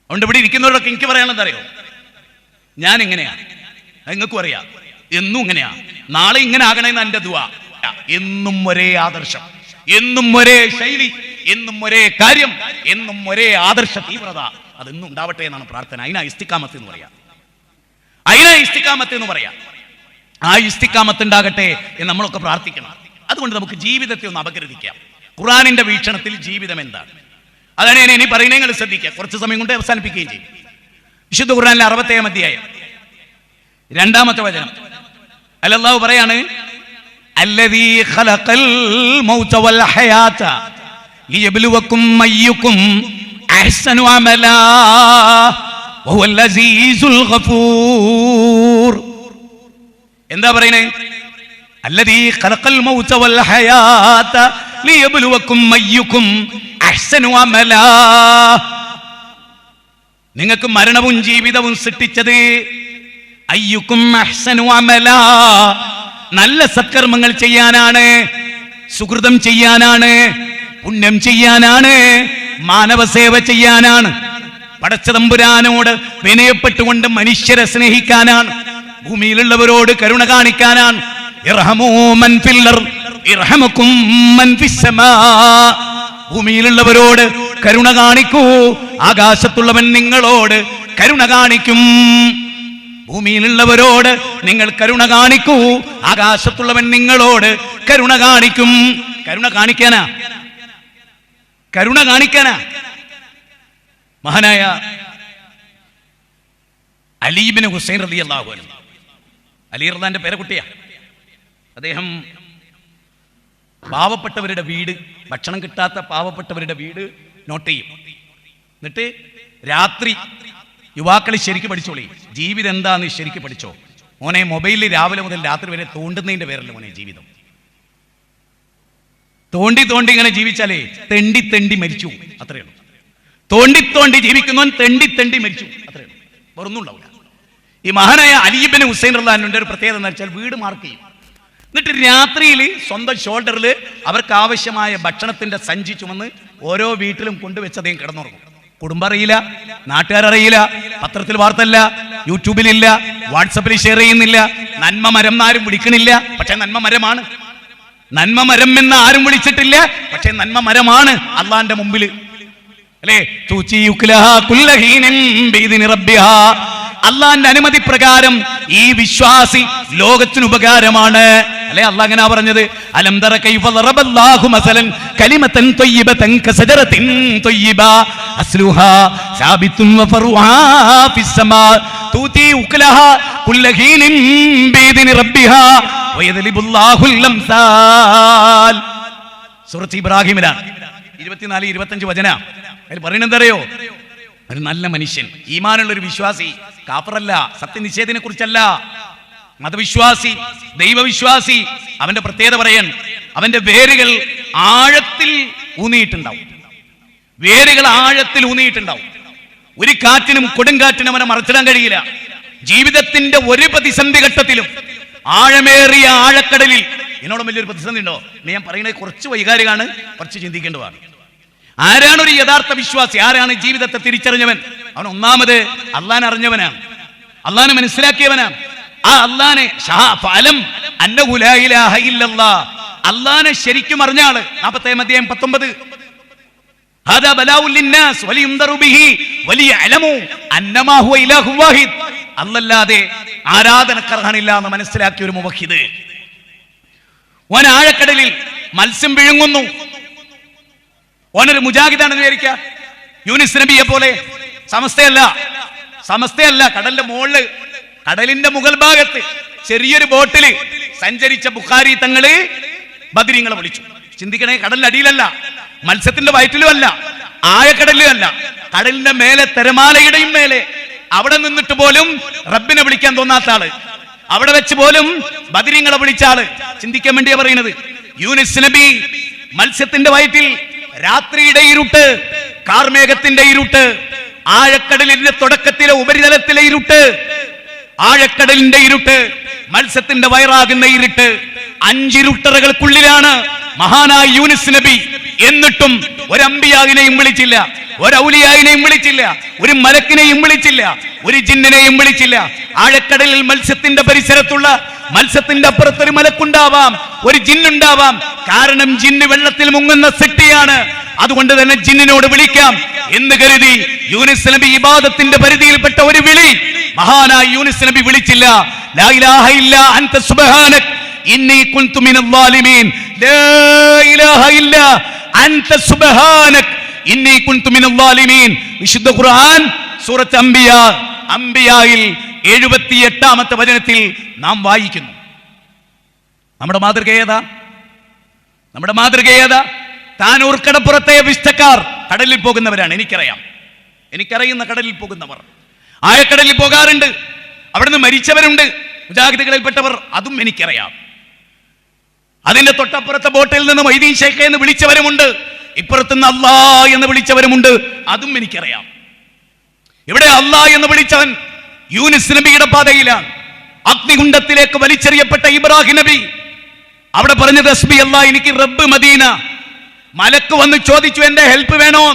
A: അതുകൊണ്ട് ഇവിടെ ഇരിക്കുന്നവരൊക്കെ എനിക്ക് പറയാനുള്ളത് അറിയോ, ഞാൻ എങ്ങനെയാണ് നിങ്ങൾക്കും അറിയാം, എന്നും ഇങ്ങനെയാ, നാളെ ഇങ്ങനെ ആകണമെന്ന് എന്റെ ദുആ. എന്നും ഒരേ ആദർശം, എന്നും ഒരേ ശൈലി, എന്നും ഒരേ കാര്യം, എന്നും ഒരേ ആദർശ തീവ്രത, അതെന്നും ഉണ്ടാവട്ടെ എന്നാണ് പ്രാർത്ഥന. അതിനാ ഇസ്തിഖാമത്ത് എന്ന് പറയാം, ആ ഇസ്തിഖാമത്ത് ഉണ്ടാകട്ടെ എന്ന് നമ്മളൊക്കെ പ്രാർത്ഥിക്കണം. അതുകൊണ്ട് നമുക്ക് ജീവിതത്തെ ഒന്ന് അപഗ്രഥിക്കാം. ഖുർആനിന്റെ വീക്ഷണത്തിൽ ജീവിതം എന്താണ്? അതാണ് ഞാൻ ഇനി പറയുന്നത്, നിങ്ങൾ ശ്രദ്ധിക്കുക. കുറച്ച് സമയം കൊണ്ട് അവസാനിപ്പിക്കുകയും ചെയ്യും. വിശുദ്ധ ഖുർആനിലെ 60-ാം അധ്യായം 2-ാമത്തെ വചനം അല്ലാഹു പറയാണ്, അല്ലദീ ഖലഖൽ മൗത വൽ ഹയാത ലിയബ്ലുവകും അയ്യുകും അഹ്സനു അമലാ വഹുവൽ അസീസുൽ ഗഫൂർ. എന്താ പറയുന്നത്? അല്ലദീ ഖലഖൽ മൗത വൽ ഹയാത ലിയബ്ലുവകും അയ്യുകും അഹ്സനു അമലാ. നിങ്ങൾക്ക് മരണവും ജീവിതവും സൃഷ്ടിച്ചത് അയ്യുക്കും അഹ്സനു അമലാ, നല്ല സത്കർമ്മങ്ങൾ ചെയ്യാനാണ്, സുഹൃതം ചെയ്യാനാണ്, പുണ്യം ചെയ്യാനാണ്, മാനവ സേവ ചെയ്യാനാണ്, പടച്ചതമ്പുരാനോട് വിനയപ്പെട്ടുകൊണ്ട് മനുഷ്യരെ സ്നേഹിക്കാനാണ്, ഭൂമിയിലുള്ളവരോട് കരുണ കാണിക്കാനാണ്. ഇർഹമൂ മൻ ഫിൽ അർദ് ഇർഹമകും മൻ ഫിസ് സമാ. ഭൂമിയിലുള്ളവരോട് കരുണ കാണിക്കൂ, ആകാശത്തുള്ളവൻ നിങ്ങളോട് കരുണ കാണിക്കും. ഭൂമിയിലുള്ളവരോട് നിങ്ങൾ കരുണ കാണിക്കൂ, ആകാശത്തുള്ളവൻ നിങ്ങളോട് കരുണ കാണിക്കും. കരുണ കാണിക്കാനാ മഹാനായ അലി ഇബ്നു ഹുസൈൻ റളിയല്ലാഹു അൻഹു, അലി റളിയല്ലാഹുവിന്റെ പേരക്കുട്ടിയാ. അദ്ദേഹം പാവപ്പെട്ടവരുടെ വീട്, ഭക്ഷണം കിട്ടാത്ത പാവപ്പെട്ടവരുടെ വീട് നോട്ട് ചെയ്യും. എന്നിട്ട് രാത്രി യുവാക്കളെ ശരിക്കും പഠിച്ചോളി, ജീവിതം എന്താന്ന് ശരിക്കും പഠിച്ചോ മോനെ. മൊബൈലിൽ രാവിലെ മുതൽ രാത്രി വരെ തോണ്ടുന്നതിന്റെ പേരല്ല മോനെ ജീവിതം. തോണ്ടി ഇങ്ങനെ ജീവിച്ചാലേ തെണ്ടി മരിച്ചു, അത്രയുള്ളൂ. തോണ്ടി ജീവിക്കുന്നവൻ തെണ്ടി മരിച്ചു, അത്രയുള്ളൂ, വേറൊന്നും ഉണ്ടാവില്ല. ഈ മഹാനായ അലി ഇബ്നു ഹുസൈൻ റളിയല്ലാഹു അൻഹുവിന്റെ ഒരു പ്രത്യേകത എന്ന് വെച്ചാൽ വീട് മാർക്ക് ചെയ്യും. എന്നിട്ട് രാത്രിയിൽ സ്വന്തം ഷോൾഡറിൽ അവർക്ക് ആവശ്യമായ ഭക്ഷണത്തിന്റെ സഞ്ചി ചുമന്ന് ഓരോ വീട്ടിലും കൊണ്ടുവച്ച് അദ്ദേഹം കിടന്നുറങ്ങും. കുടുംബം അറിയില്ല, നാട്ടുകാരറിയില്ല, പത്രത്തിൽ വാർത്തല്ല, യൂട്യൂബിലില്ല, വാട്സപ്പിൽ ഷെയർ ചെയ്യുന്നില്ല, നന്മ മരം ആരും വിളിക്കണില്ല. പക്ഷെ നന്മ മരമാണ്. നന്മ മരം എന്ന് ആരും വിളിച്ചിട്ടില്ല, പക്ഷെ നന്മ മരമാണ് അള്ളാന്റെ മുമ്പിൽ, അല്ലേ? അള്ളാന്റെ അനുമതി പ്രകാരം ഈ വിശ്വാസി ലോകത്തിന് ഉപകാരമാണ്, അല്ലെ? അള്ളാഹ് അങ്ങനെ പറഞ്ഞത്, അലം തറ കൈഫ ദറബല്ലാഹു മസലൻ കലിമതൻ ത്വയ്യിബതൻ കസജറത്തിൻ ത്വയ്യിബ അസ്ലുഹാ സാബിതുൻ വഫറുഹാ ഫിസ്സമാ തൂതി ഉക്ലഹാ കുല്ല ഹീനിൻ ബിഇദ്നി റബ്ബിഹാ വയദ്ലിബുല്ലാഹുൽ അംസാൽ. സൂറത്ത് ഇബ്രാഹിമിലാണ് 24-25 വചന. അതിൽ പറയുന്നത് എന്തറിയോ? ഒരു നല്ല മനുഷ്യൻ, ഈമാനുള്ള ഒരു വിശ്വാസി, കാഫറല്ല, സത്യനിഷേധനെ കുറിച്ചല്ല, മതവിശ്വാസി, ദൈവവിശ്വാസി, അവന്റെ പ്രത്യേകത പറയാൻ, അവന്റെ വേരുകൾ ആഴത്തിൽ ഊന്നിയിട്ടുണ്ടാവും. ഒരു കാറ്റിനും കൊടുങ്കാറ്റിനും അവനെ മറച്ചിടാൻ കഴിയില്ല. ജീവിതത്തിന്റെ ഒരു പ്രതിസന്ധി ഘട്ടത്തിലും ആഴമേറിയ ആഴക്കടലിൽ, എന്നോടും വലിയൊരു പ്രതിസന്ധി ഉണ്ടോ? ഞാൻ പറയുന്നത് കുറച്ച് വൈകാരികമാണ്, കുറച്ച് ചിന്തിക്കേണ്ടതാണ്. ആരാണ് ഒരു യഥാർത്ഥ വിശ്വാസി? ആരാണ് ജീവിതത്തെ തിരിച്ചറിഞ്ഞവൻ? അവൻ ഒന്നാമത് അള്ളാനെ അറിഞ്ഞവനാണ്, അള്ളാനെ മനസ്സിലാക്കിയവനാണ്. ആ അള്ളാനെ അള്ളാനെ ശരിക്കും അറിഞ്ഞ ആള്. 40-ാം അധ്യായം 19. അല്ലാതെ ആരാധനക്കർഹനില്ല എന്ന് മനസ്സിലാക്കിയ ഒരു മുവഹിദ്. ഓൻ ആഴക്കടലിൽ മത്സ്യം വിഴുങ്ങുന്നു. ഓനൊരു മുജാഹിദാണെന്ന് വിചാരിക്കുക. യൂനിസ് നബിയെ പോലെ സമസ്തയല്ല, കടലിന്റെ മുകളില്, കടലിന്റെ മുകൾ ഭാഗത്ത് ചെറിയൊരു ബോട്ടില് സഞ്ചരിച്ച ബുഖാരി തങ്ങള് ബദരീങ്ങളെ വിളിച്ചു. ചിന്തിക്കണേ, കടലിന്റെ അടിയിലല്ല, മത്സ്യത്തിന്റെ വയറ്റിലും അല്ല, ആഴക്കടലിലല്ല, കടലിന്റെ മേലെ, തിരമാലയുടെയും മേലെ. അവിടെ നിന്നിട്ട് പോലും റബ്ബിനെ വിളിക്കാൻ തോന്നാത്ത ആള്, അവിടെ വെച്ച് പോലും ബദരീങ്ങളെ വിളിച്ച ആള്. ചിന്തിക്കാൻ വേണ്ടിയാ പറയുന്നത്. യൂനുസ് നബി മത്സ്യത്തിന്റെ വയറ്റിൽ, രാത്രിയുടെ ഇരുട്ട്, കാർമേഘത്തിന്റെ ഇരുട്ട്, ആഴക്കടലിന്റെ തുടക്കത്തിലെ ഉപരിതലത്തിലെ ഇരുട്ട്, ആഴക്കടലിന്റെ ഇരുട്ട്, മത്സ്യത്തിന്റെ വയറാകുന്ന ഇരുട്ട്, 5 ഇരുട്ടറകൾക്കുള്ളിലാണ് മഹാനായ യൂനുസ് നബി. എന്നിട്ടും ഒരു അമ്പിയാവിനെയും വിളിച്ചില്ല, ഒരു ഔലിയായിനെയും വിളിച്ചില്ല, ഒരു മലക്കിനെയും വിളിച്ചില്ല, ഒരു ജിന്നിനെയും വിളിച്ചില്ല. ആഴക്കടലിൽ മത്സ്യത്തിന്റെ പരിസരത്തുള്ള, മത്സ്യത്തിന്റെ അപ്പുറത്തൊരു മലക്കുണ്ടാവാം, ഒരു ജിന്നുണ്ടാവാം. കാരണം ജിന്ന് വെള്ളത്തിൽ മുങ്ങുന്ന സൃഷ്ടിയാണ്. അതുകൊണ്ട് തന്നെ ജിന്നിനോട് വിളിക്കാം എന്ന് കരുതി യൂനുസ് നബി ഇബാദത്തിന്റെ പരിധിയിൽപ്പെട്ട ഒരു വിളി മഹാനായ യൂനുസ് നബി വിളിച്ചില്ല. ലാ ഇലാഹ ഇല്ലാ അൻത സുബ്ഹാനക ഇന്നി കുൻതു മിനൽ ളാലിമീൻ. ലാ ഇലാഹ ഇല്ലാ അൻത സുബ്ഹാനക ഇന്നി കുൻതു മിനൽ ളാലിമീൻ. വിശുദ്ധ ഖുർആൻ സൂറത്ത് അംബിയായിൽ 78-ാമത്തെ വചനത്തിൽ നാം വായിക്കുന്നു. നമ്മുടെ മാതൃക ഏതാ? നമ്മുടെ മാതൃക ഏതാ? താനൂർ കടപ്പുറത്തെ വിസ്തക്കാർ കടലിൽ പോകുന്നവരാണ്. എനിക്കറിയുന്ന കടലിൽ പോകുന്നവർ ആഴക്കടലിൽ പോകാറുണ്ട്. അവിടുന്ന് മരിച്ചവരുണ്ട്, മുജാഹിദുകളിൽപ്പെട്ടവർ, അതും എനിക്കറിയാം. അതിന്റെ തൊട്ടപ്പുറത്തെ ബോട്ടിൽ നിന്ന് മൊയ്തീൻ ശൈഖ് എന്ന് വിളിച്ചവരുമുണ്ട്, ഇപ്പുറത്തുനിന്ന് അല്ലാ എന്ന് വിളിച്ചവരുമുണ്ട്, അതും എനിക്കറിയാം. ഇവിടെ അല്ലാ എന്ന് വിളിച്ചവൻ യൂനുസ് നബിയുടെ പാതയിലാണ്. അഗ്നികുണ്ഡത്തിലേക്ക് വലിച്ചെറിയപ്പെട്ട ഇബ്രാഹിം നബി അവിടെ പറഞ്ഞത് ഹസ്ബി അല്ലാ, എനിക്ക് റബ്ബ് മദീന. മലക്ക് വന്ന് ചോദിച്ചു, എന്റെ ഹെൽപ്പ് വേണോ?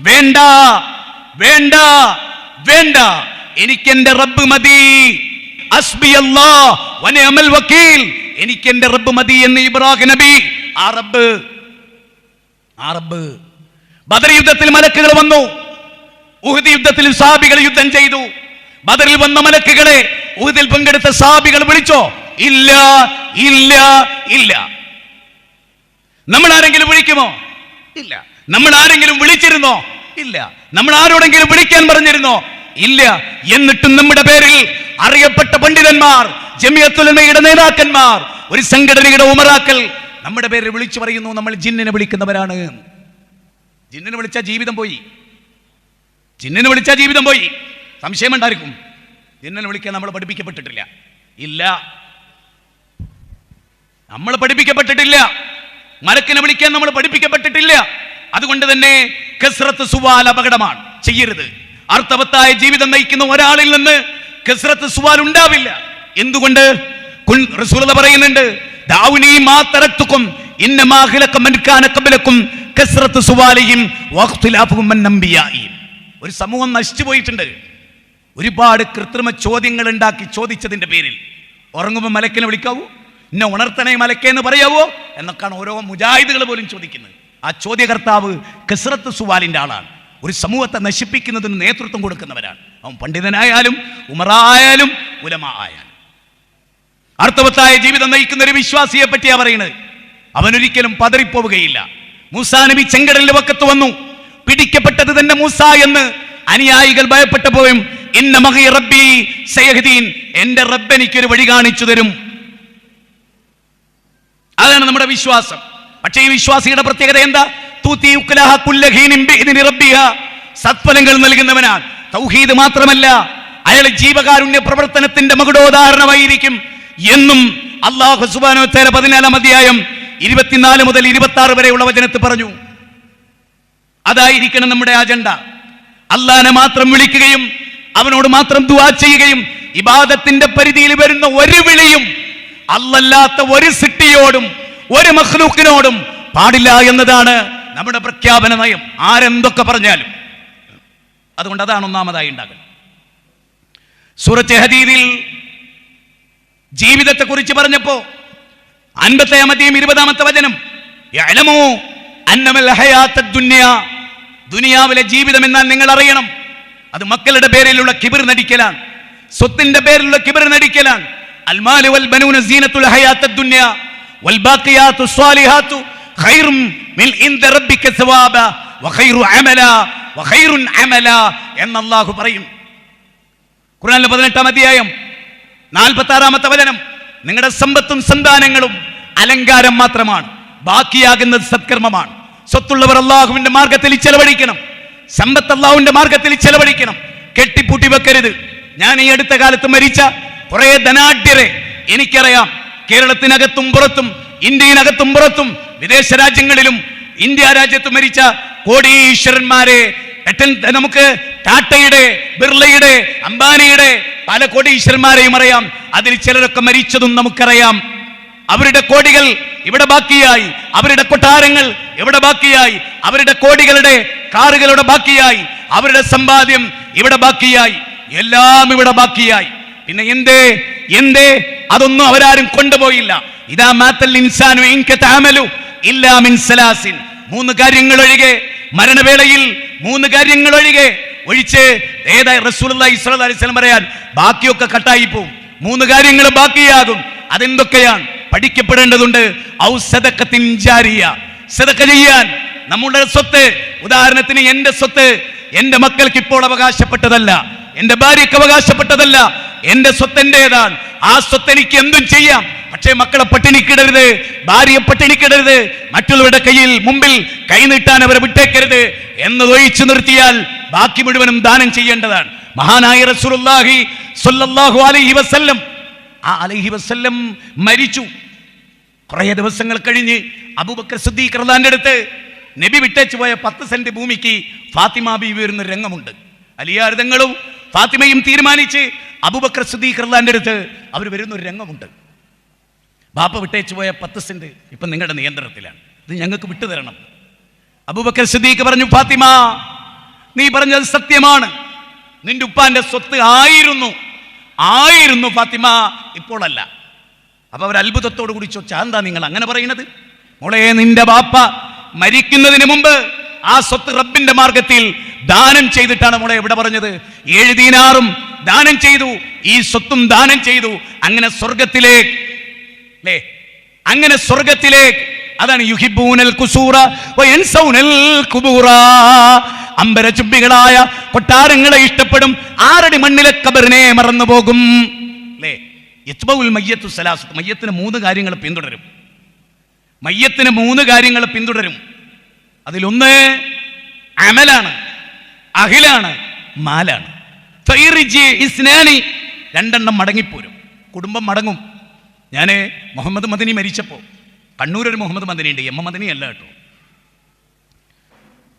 A: വേണ്ട, വേണ്ട, വേണ്ട, എനിക്ക് എന്റെ റബ്ബ് മതി. ഹസ്ബി അല്ലാ വ നിഅമൽ വക്കീൽ, എനിക്ക് എന്റെ റബ്ബ് മതി എന്ന് ഇബ്രാഹിം നബി. ആ റബ്ബ് ബദർ യുദ്ധത്തിൽ മലക്കുകൾ വന്നു, ഉഹദ് യുദ്ധത്തിൽ സഹാബികൾ യുദ്ധം ചെയ്തു. ബദറിൽ വന്ന മലക്കുകളെ ഉഹദിൽ പങ്കെടുത്ത സഹാബികൾ വിളിച്ചോ? ഇല്ല, ഇല്ല, ഇല്ല. നമ്മൾ ആരെങ്കിലും വിളിക്കുമോ? ഇല്ല. നമ്മൾ ആരെങ്കിലും വിളിച്ചിരുന്നോ? ഇല്ല. നമ്മൾ ആരോടെങ്കിലും വിളിക്കാൻ പറഞ്ഞിരുന്നോ? ഇല്ല. എന്നിട്ടും നമ്മുടെ പേരിൽ അറിയപ്പെട്ട പണ്ഡിതന്മാർ, ജമിയത്തുൽ ഉലമയുടെ നേതാക്കന്മാർ, ഒരു സംഘടനയുടെ ഉമറാക്കൾ നമ്മുടെ പേരിൽ വിളിച്ചു പറയുന്നു നമ്മൾ ജിന്നിനെ വിളിക്കുന്നവരാണ്. ജിന്നിനെ വിളിച്ച ജീവിതം പോയി, ജിന്നിനെ വിളിച്ച ജീവിതം പോയി. സംശയം ഉണ്ടായിരിക്കും, ജിന്നിനെ വിളിക്കാൻ നമ്മൾ പഠിപ്പിക്കപ്പെട്ടിട്ടില്ല. ഇല്ല, നമ്മൾ പഠിപ്പിക്കപ്പെട്ടിട്ടില്ല. മലക്കിനെ വിളിക്കാൻ നമ്മൾ പഠിപ്പിക്കപ്പെട്ടിട്ടില്ല. അതുകൊണ്ട് തന്നെ കസ്റത്ത് സുവാൽ അപകടമാണ്, ചെയ്യരുത്. അർത്ഥവത്തായ ജീവിതം നയിക്കുന്ന ഒരാളിൽ നിന്ന് കസ്റത്ത് സുവാൽ ഉണ്ടാവില്ല. എന്തുകൊണ്ട്? റസൂലുള്ളാഹി പറയുന്നുണ്ട്, ദാഉനി മാ തറക്തുകും ഇന്നമാ ഖലഖ മൻ കാന ഖബലകും കസ്റത്ത് സുവാലിഹിം വഖ്തിലാഫുഹും മൻ അംബിയാഇ. ഒരു സമൂഹം നശിച്ചു പോയിട്ടുണ്ട്, ഒരുപാട് കൃത്രിമ ചോദ്യങ്ങൾ ഉണ്ടാക്കി ചോദിച്ചതിന്റെ പേരിൽ. ഉറങ്ങുമ്പോൾ മലക്കിനെ വിളിക്കാവൂ, എന്നെ ഉണർത്തണേ മലക്കേ എന്ന് പറയാവോ എന്നൊക്കെയാണ് ഓരോ മുജാഹിദുകൾ പോലും ചോദിക്കുന്നത്. ആ ചോദ്യകർത്താവ് കസ്റത്ത് സുവാലിന്റെ ആളാണ്. ഒരു സമൂഹത്തെ നശിപ്പിക്കുന്നതിന് നേതൃത്വം കൊടുക്കുന്നവരാണ്. അവൻ പണ്ഡിതനായാലും ഉമറായാലും ഉലമ ആയാലും. അർത്ഥവത്തായ ജീവിതം നയിക്കുന്ന ഒരു വിശ്വാസിയെ പറ്റിയാ പറയുന്നത്. അവനൊരിക്കലും പതറിപ്പോവുകയില്ല. മൂസാ നബി ചെങ്കടലിന്റെ വക്കത്ത് വന്നു, പിടിക്കപ്പെട്ടത് തന്നെ മൂസ എന്ന് അനുയായികൾ ഭയപ്പെട്ടപ്പോഴും ഇന്ന മഗി റബ്ബി സയഹ്ദീൻ, എന്റെ റബ്ബ് എനിക്കൊരു വഴി കാണിച്ചു തരും. അതാണ് നമ്മുടെ വിശ്വാസം. പക്ഷേ ഈ വിശ്വാസിയുടെ പ്രത്യേകത എന്താ? സത്ഫലങ്ങൾ നൽകുന്നവനാണ്. തൗഹീദ് മാത്രമല്ല, അയാൾ ജീവകാരുണ്യ പ്രവർത്തനത്തിന്റെ മകുടോദാഹരണമായിരിക്കും എന്നും അല്ലാഹു സുബ്ഹാനഹു വ തആല 14-ാം അധ്യായം 24 മുതൽ 26 വരെയുള്ള വചനത്തിൽ പറഞ്ഞു. അതായിരിക്കണം നമ്മുടെ അജണ്ട. അല്ലാഹനെ മാത്രം വിളിക്കുകയും അവനോട് മാത്രം ദുആ ചെയ്യുകയും ഇബാദത്തിന്റെ പരിധിയിൽ വരുന്ന ഒരു വിളിയും അല്ലാത്ത ഒരു സിട്ടിയോടും ഒരു മഖ്ലൂക്കിനോടും പാടില്ല എന്നതാണ് നമ്മുടെ പ്രഖ്യാപന നയം, ആരെന്തൊക്കെ പറഞ്ഞാലും. അതുകൊണ്ട് അതാണ് ഒന്നാമതായി ഉണ്ടാകുന്നത്. സൂറത്ത് ഹദീദിൽ ജീവിതത്തെ കുറിച്ച് പറഞ്ഞപ്പോ 50-ാം അധ്യായം 20-ാമത്തെ വചനം, യഅലമു അന്നമൽ ഹയാത്തദ് ദുനിയ, ദുനിയാവിലെ ജീവിതം എന്നാൽ നിങ്ങൾ അറിയണം, അത് മക്കളുടെ പേരിലുള്ള കിബർ നടിക്കലാണ്, സ്വത്തിന്റെ പേരിലുള്ള കിബർ നടിക്കലാണ്. അൽമാലു വൽ ബനൂന സീനത്തുൽ ഹയാത്തദ് ദുനിയ വൽ ബാഖിയാത്തുസ് സ്വാലിഹാത്തു ഖൈറും മിൻ ഇൻദ റബ്ബിക സവാബ വഖൈറു അമല വഖൈറുൻ അമല എന്ന് അല്ലാഹു പറയും. ഖുർആനിലെ 18-ാം അധ്യായം 46-ാമത്തെ വചനം, നിങ്ങളുടെ സമ്പത്തും സന്താനങ്ങളും അലങ്കാരം മാത്രമാണ്, ബാക്കിയാകുന്നത് സത്കർമ്മമാണ്. സ്വത്തുള്ളവർ അല്ലാഹുവിന്റെ മാർഗത്തിൽ ചെലവഴിക്കണം. സമ്പത്ത് അല്ലാഹുവിന്റെ മാർഗത്തിൽ ചെലവഴിക്കണം, കെട്ടിപ്പൂട്ടി വെക്കരുത്. ഞാൻ ഈ അടുത്ത കാലത്ത് മരിച്ച കുറെ ധനാഢ്യരെ എനിക്കറിയാം. കേരളത്തിനകത്തും പുറത്തും, ഇന്ത്യയിനകത്തും പുറത്തും, വിദേശ രാജ്യങ്ങളിലും ഇന്ത്യ രാജ്യത്ത് മരിച്ച കോടീശ്വരന്മാരെ നമുക്ക് ടാറ്റയുടെ, ബിർളയുടെ, അംബാനിയുടെ പല കോടീശ്വരന്മാരെയും അറിയാം. അതിൽ ചിലരൊക്കെ മരിച്ചതും നമുക്കറിയാം. അവരുടെ കോടികൾ ഇവിടെ ബാക്കിയായി, അവരുടെ കൊട്ടാരങ്ങൾ ഇവിടെ ബാക്കിയായി, അവരുടെ കോടികളുടെ കാറുകളുടെ ബാക്കിയായി, അവരുടെ സമ്പാദ്യം ഇവിടെ ബാക്കിയായി, എല്ലാം ഇവിടെ ബാക്കിയായി. പിന്നെ എന്തേ അതൊന്നും അവരാരും കൊണ്ടുപോയില്ല. ഇദാ മാതൽ ഇൻസാനു ഇൻകതഅമലു ഇല്ലാ മിൻ സലാസിൻ, 3 കാര്യങ്ങൾ ഒഴികെ, മരണവേളയിൽ 3 കാര്യങ്ങൾ ഒഴിച്ച് ഏതായി റസൂലുള്ളാഹി സ്വല്ലല്ലാഹി അലൈഹി വസല്ലം പറയാൻ ബാക്കിയൊക്കെ കട്ടായി പോവും. 3 കാര്യങ്ങൾ ബാക്കിയാകും. അതെന്തൊക്കെയാണ്? പഠിക്കപ്പെടേണ്ടതുണ്ട്. ഔ സദഖത്തിൻ ജാരിയ, സദഖ ചെയ്യാൻ. നമ്മുടെ സ്വത്ത്, ഉദാഹരണത്തിന് എന്റെ സ്വത്ത് എന്റെ മക്കൾക്ക് ഇപ്പോൾ അവകാശപ്പെട്ടതല്ല, എന്റെ ഭാര്യയ്ക്ക് അവകാശപ്പെട്ടതല്ല, എന്റെ സ്വത്ത് എന്റേതാണ്. ആ സ്വത്ത് എനിക്ക് എന്തും ചെയ്യാം. പക്ഷേ മക്കളെ പട്ടിണിക്കിടരുത്, ഭാര്യയെ പട്ടിണിക്കിടരുത്, മറ്റുള്ളവരുടെ മുമ്പിൽ കൈനീട്ടാൻ അവരെ വിട്ടേക്കരുത് എന്നതൊഴിച്ചു നിർത്തിയാൽ ബാക്കി മുഴുവനും ദാനം ചെയ്യേണ്ടതാണ്. മഹാനായ റസൂലുള്ളാഹി സ്വല്ലല്ലാഹു അലൈഹി വസല്ലം മരിച്ചു. കുറേ ദിവസങ്ങൾ കഴിഞ്ഞ് അബൂബക്കർ സിദ്ദീഖ് റളിയല്ലാഹു അടുത്ത് നബി വിട്ടേച്ചു പോയ 10 സെന്റ് ഭൂമിക്ക് ഫാത്തിമ ബീവി വരുന്ന രംഗമുണ്ട്. അലിയാർ തങ്ങളും ഫാത്തിമയും തീരുമാനിച്ച് അബൂബക്കർ സിദ്ദീഖ് റളിയല്ലാഹു അടുത്ത് അവർ വരുന്ന ഒരു രംഗമുണ്ട്. ബാപ്പ വിട്ടേച്ചു പോയ 10 സെന്റ് ഇപ്പം നിങ്ങളുടെ നിയന്ത്രണത്തിലാണ്, ഇത് ഞങ്ങൾക്ക് വിട്ടുതരണം. അബൂബക്കർ സിദ്ദീഖ് പറഞ്ഞു, ഫാത്തിമ, നീ പറഞ്ഞത് സത്യമാണ്. നിന്റെ ഉപ്പാന്റെ സ്വത്ത് ആയിരുന്നു ഫാത്തിമ, ഇപ്പോഴല്ല. അപ്പൊ അവർ അത്ഭുതത്തോടു കൂടി ചോദിച്ചാ, എന്താ നിങ്ങൾ അങ്ങനെ പറയുന്നത്? മോളെ, നിന്റെ ബാപ്പ മരിക്കുന്നതിന് മുമ്പ് ആ സ്വത്ത് റബ്ബിന്റെ മാർഗത്തിൽ ദാനം ചെയ്തിട്ടാണ് മോളെ ഇവിടെ പറഞ്ഞത്. 7 ദീനാറും ദാനം ചെയ്തു, ഈ സ്വത്തും ദാനം ചെയ്തു. അങ്ങനെ സ്വർഗത്തിലേക്ക് അതാണ് യുഹിബ്ബൂനൽ ഖുസൂറ വയൻസൗനൽ ഖുബൂറ. അമ്പരചുംബികളായ കൊട്ടാരങ്ങളെ ഇഷ്ടപ്പെടും, ആറടി മണ്ണിലെ ഖബറിനെ മറന്നുപോകും. അല്ലേ? യത്ബഉൽ മയ്യത്തു സലാസത്ത്, മയ്യത്തിന് 3 കാര്യങ്ങൾ പിന്തുടരും. മയ്യത്തിന് 3 കാര്യങ്ങൾ പിന്തുടരും. അതിലൊന്ന് അമലാണ്, അഹിലാണ്, മാലാണ്. 2 മടങ്ങിപ്പോരും, കുടുംബം മടങ്ങും. ഞാൻ മുഹമ്മദ് മദനി മരിച്ചപ്പോൾ, കണ്ണൂരൊരു മുഹമ്മദ് മദനി ഉണ്ട്, എം മദനി അല്ല കേട്ടോ.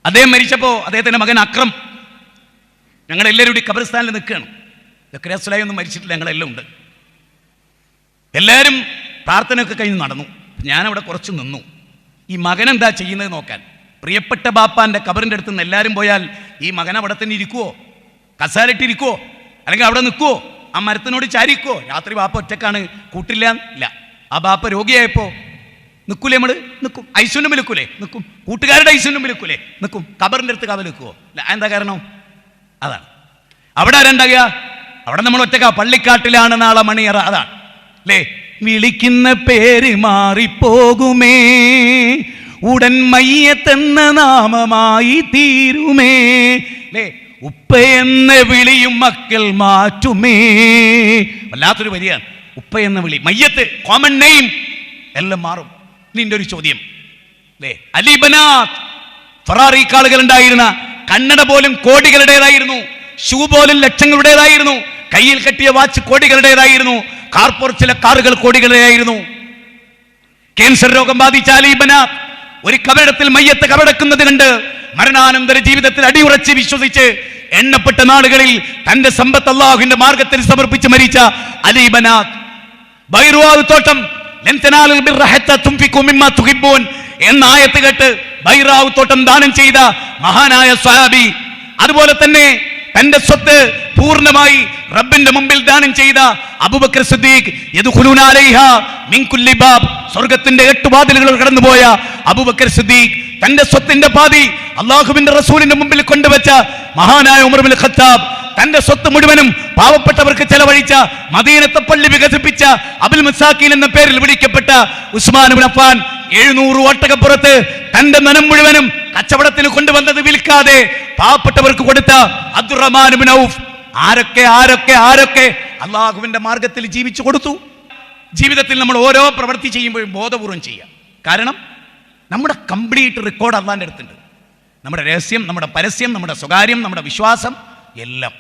A: അദ്ദേഹം മരിച്ചപ്പോൾ അദ്ദേഹത്തിൻ്റെ മകൻ അക്രം, ഞങ്ങളെല്ലാവരും കൂടി ഖബർസ്ഥാനിൽ നിൽക്കുകയാണ്. സക്കറിയ സ്വലായി ഒന്നും മരിച്ചിട്ടില്ല, ഞങ്ങളെല്ലാം ഉണ്ട്. എല്ലാവരും പ്രാർത്ഥനയൊക്കെ കഴിഞ്ഞ് നടന്നു. ഞാനവിടെ കുറച്ച് നിന്നു. ഈ മകൻ എന്താ ചെയ്യുന്നത് നോക്കാൻ. പ്രിയപ്പെട്ട ബാപ്പാൻ്റെ ഖബറിൻ്റെ അടുത്ത് നിന്ന് എല്ലാവരും പോയാൽ ഈ മകൻ അവിടെ തന്നെ ഇരിക്കുവോ, കസാലിട്ടിരിക്കുവോ, അല്ലെങ്കിൽ അവിടെ നിൽക്കുവോ, ആ മരത്തിനോട് ചാരിക്കുവോ? രാത്രി ബാപ്പ ഒറ്റക്കാണ്, കൂട്ടില്ല. ഇല്ല, ആ ബാപ്പ രോഗിയായപ്പോൾ നിൽക്കൂലേ? നമ്മൾ നിൽക്കും. ഐസുവിൻ്റെ മുമ്പിൽ നിൽക്കൂലേ? നിൽക്കും. കൂട്ടുകാരുടെ ഐസുവിൻ്റെ മുമ്പിൽ നിൽക്കൂലേ? നിൽക്കും. ഖബറിൻ്റെ അടുത്ത് കാവൽ നിൽക്കുവോ? ഇല്ല. എന്താ കാരണം? അതാണ്. അവിടെ ആരുണ്ടാകുക? അവിടെ നമ്മൾ ഒറ്റക്കാ. പള്ളിക്കാട്ടിലാണ് നാളെ മണിയറ. അതാണ് അല്ലേ? വിളിക്കുന്ന പേര് മാറിപ്പോകുമേ, ഉടൻ മയ്യത്തെന്ന നാമമായി തീരുമേ. അല്ലേ? ഉപ്പയെന്ന വിളിയും മക്കൾ മാറ്റുമേ. വല്ലാത്തൊരു വരിയാണ് ഉപ്പയെന്ന വിളി. മയ്യത്ത്, കോമൺ നെയിം, എല്ലാം മാറും. നിന്റെ ഒരു ചോദ്യം അല്ലേ? അലിബനാത്ത്, ഫെറാറി കാളുകൾ ഉണ്ടായിരുന്ന, കണ്ണട പോലും കോടികളുടേതായിരുന്നു, ഷൂ പോലും ലക്ഷങ്ങളുടേതായിരുന്നു, കയ്യിൽ കെട്ടിയ വാച്ച് കോടികളുടേതായിരുന്നു, കാർപോർച്ചിലെ കാറുകൾ കോടികളുടേതായിരുന്നു. ക്യാൻസർ രോഗം ബാധിച്ച അലിബനാത്ത് ഒരു കബറിടത്തിൽ മയ്യത്ത് കബറക്കുന്നത് കണ്ട് മരണാനന്തര ജീവിതത്തിൽ അടിയുറച്ച് വിശ്വസിച്ച് എണ്ണപ്പെട്ട നാളുകളിൽ തന്റെ സമ്പത്ത് അല്ലാഹുവിന്റെ മാർഗത്തിൽ സമർപ്പിച്ച് മരിച്ച അലിബനാത്ത്. ബൈറുവാവ് തോട്ടം എന്ന ആയത്ത് കേട്ട് ബൈറാവ് തോട്ടം ദാനം ചെയ്ത മഹാനായ സ്വഹാബി. അതുപോലെ തന്നെ തന്റെ സ്വത്ത് പൂർണ്ണമായി റബ്ബിന്റെ മുമ്പിൽ ദാനം ചെയ്ത അബൂബക്കർ സിദ്ദീഖ്. യദ്ഖുലൂന അലൈഹാ മിൻ കുല്ലി ബാബ്, സ്വർഗ്ഗത്തിന്റെ 8 വാതിലുകൾ കടന്നുപോയ അബൂബക്കർ സിദ്ദീഖ് തന്റെ സ്വത്തിന്റെ പാതി അല്ലാഹുവിന്റെ റസൂലിന്റെ മുമ്പിൽ കൊണ്ടുവച്ച മഹാനായ ഉമർ ഇബ്നുൽ ഖത്താബ്. തന്റെ സ്വത്ത് മുഴുവനും പാവപ്പെട്ടവർക്ക് ചെലവഴിച്ച, മദീനത്തെ പള്ളി വികസിപ്പിച്ച, അബുൽ മസാക്കീൻ എന്ന പേരിൽ വിളിക്കപ്പെട്ട ഉസ്മാൻ ഇബ്നു അഫ്ഫാൻ 700 ഒട്ടകപ്പുറത്ത് തന്റെ ധനം മുഴുവനും കച്ചവടത്തിന് കൊണ്ടുവന്നത് വിൽക്കാതെ പാവപ്പെട്ടവർക്ക് കൊടുത്ത അബ്ദുറഹ്മാൻ ഇബ്നു ഔഫ്. ആരൊക്കെ അല്ലാഹുവിന്റെ മാർഗത്തിൽ ജീവിച്ചു കൊടുത്തു. ജീവിതത്തിൽ നമ്മൾ ഓരോ പ്രവൃത്തി ചെയ്യുമ്പോഴും ബോധപൂർവം ചെയ്യാം. കാരണം നമ്മുടെ കംപ്ലീറ്റ് റെക്കോർഡ് അല്ലാഹുവിന്റെ അടുത്തുണ്ട്. നമ്മുടെ രഹസ്യം, നമ്മുടെ പരസ്യം, നമ്മുടെ സ്വകാര്യം, നമ്മുടെ വിശ്വാസം എല്ലാം.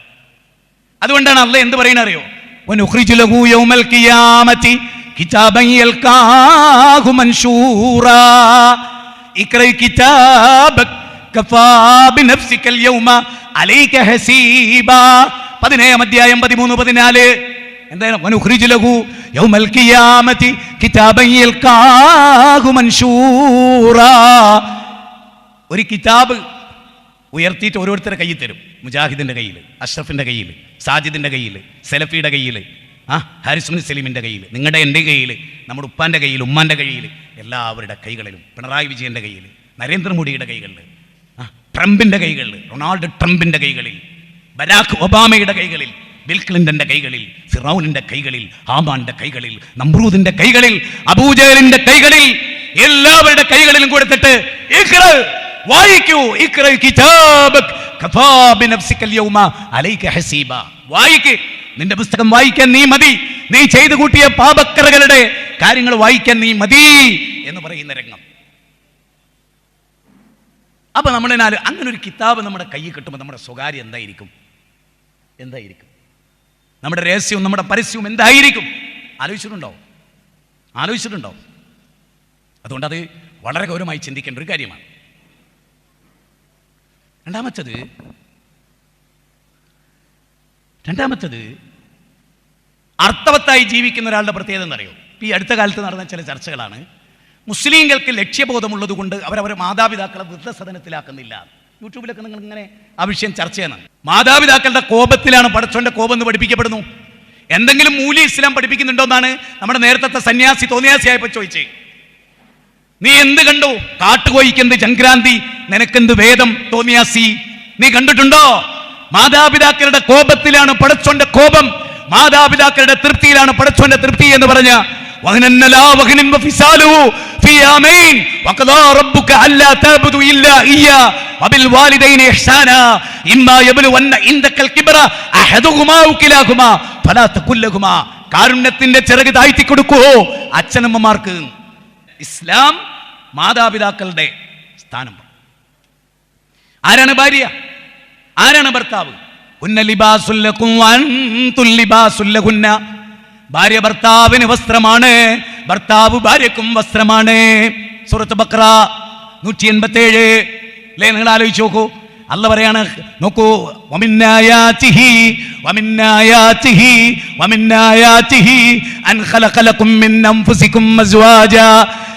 A: അതുകൊണ്ടാണ് അള്ളാഹ് എന്ത് പറയുന്നത് അറിയോ? വനുഖ്രിജു ലഹു യൗമൽ ഖിയാമത്തി കിതാബൻ യൽഖാഹു മൻശൂറാ ഇഖ്റഇ കിതാബക കഫാ ബിനഫ്സികൽ യൗമ അലൈക ഹസീബാ. 17 അധ്യായം 13, 14. എന്താണ്? വനുഖ്രിജു ലഹു യൗമൽ ഖിയാമത്തി കിതാബൻ യൽഖാഹു മൻശൂറാ. ഒരു കിതാബ് ഉയർത്തിയിട്ട് ഓരോരുത്തരുടെ കയ്യിൽ തരും. മുജാഹിദിൻ്റെ കയ്യിൽ, അഷ്റഫിൻ്റെ കയ്യിൽ, സാജിദിൻ്റെ കയ്യിൽ, സെലഫിയുടെ കയ്യിൽ, ഹാരിസ് സലീമിൻ്റെ കയ്യിൽ, നിങ്ങളുടെ എൻ്റെ കയ്യിൽ, നമ്മുടെ ഉപ്പാൻ്റെ കയ്യിൽ, ഉമ്മാൻ്റെ കയ്യിൽ, എല്ലാവരുടെ കൈകളിലും, പിണറായി വിജയൻ്റെ കയ്യിൽ, നരേന്ദ്രമോദിയുടെ കൈകളിൽ, ട്രംപിൻ്റെ കൈകളിൽ, റൊണാൾഡ് ട്രംപിൻ്റെ കൈകളിൽ, ബരാഖ് ഒബാമയുടെ കൈകളിൽ, ബിൽ ക്ലിന്റന്റെ കൈകളിൽ, ഫിറൗനിന്റെ കൈകളിൽ, ഹാമാന്റെ കൈകളിൽ, നമ്രൂദിന്റെ കൈകളിൽ, അബൂജഹലിന്റെ കൈകളിൽ, എല്ലാവരുടെ കൈകളിലും കൊടുത്തിട്ട് വായിക്കൂ, വായിക്ക്, നിന്റെ പുസ്തകം വായിക്കാൻ നീ മതി, നീ ചെയ്തു കൂട്ടിയ പാപക്കറകളുടെ കാര്യങ്ങൾ വായിക്കാൻ നീ മതി എന്ന് പറയുന്ന രംഗം. അപ്പൊ നമ്മളെന്നാൽ അങ്ങനെ ഒരു കിതാബ് നമ്മുടെ കയ്യിൽ കിട്ടുമ്പോൾ നമ്മുടെ സ്വകാര്യം എന്തായിരിക്കും? നമ്മുടെ രഹസ്യവും നമ്മുടെ പരസ്യവും എന്തായിരിക്കും? ആലോചിച്ചിട്ടുണ്ടോ? അതുകൊണ്ട് അത് വളരെ ഗൗരവമായി ചിന്തിക്കേണ്ട ഒരു കാര്യമാണ്. രണ്ടാമത്തത് അർത്ഥവത്തായി ജീവിക്കുന്ന ഒരാളുടെ പ്രത്യേകത എന്നറിയോ? ഈ അടുത്ത കാലത്ത് നടന്ന ചില ചർച്ചകളാണ്. മുസ്ലിങ്ങൾക്ക് ലക്ഷ്യബോധമുള്ളത് കൊണ്ട് അവരവരെ മാതാപിതാക്കളെ വൃദ്ധസദനത്തിലാക്കുന്നില്ല. യൂട്യൂബിലൊക്കെ നിങ്ങൾ ഇങ്ങനെ ആ വിഷയം ചർച്ച ചെയ്യുന്നത്. മാതാപിതാക്കളുടെ കോപത്തിലാണ് പടച്ചോന്റെ കോപം എന്ന് പഠിപ്പിക്കപ്പെടുന്നു. എന്തെങ്കിലും മൂല്യ ഇസ്ലാം പഠിപ്പിക്കുന്നുണ്ടോ എന്നാണ് നമ്മുടെ നേരത്തെ സന്യാസി തോന്നിയാസിയായപ്പോ ചോദിച്ചേ. നീ എന്ത് കണ്ടു? കാട്ടുകോയിക്കെന്ത് സംക്രാന്തി, നിനക്കെന്ത് വേദം തോന്നിയാസി? നീ കണ്ടിട്ടുണ്ടോ? മാതാപിതാക്കളുടെ കോപത്തിലാണ് പടച്ചോന്റെ കോപം, മാതാപിതാക്കളുടെ തൃപ്തിയിലാണ് പടച്ചോന്റെ തൃപ്തി എന്ന് പറഞ്ഞ കാരുണ്യത്തിന്റെ ചിറക് താഴ്ത്തി കൊടുക്കുവോ അച്ഛനമ്മമാർക്ക്. ഇസ്ലാം മാതാപിതാക്കളുടെ സ്ഥാനം. ആരാണ് ഭാര്യ? ആരാണ് ഭർത്താവ്? ഭാര്യ ഭർത്താവിന് വസ്ത്രമാണ്, ഭർത്താവ് ഭാര്യക്കും വസ്ത്രമാണ്. സൂറത്ത് ബഖറ 187 അല്ലേ? നിങ്ങൾ ആലോചിച്ച് നോക്കൂ. അല്ലാഹ് പറയാണ്, നോക്കൂ, അൻ ഖലഖ ലക്കും മിൻ അൻഫുസികും അസ്വാജാ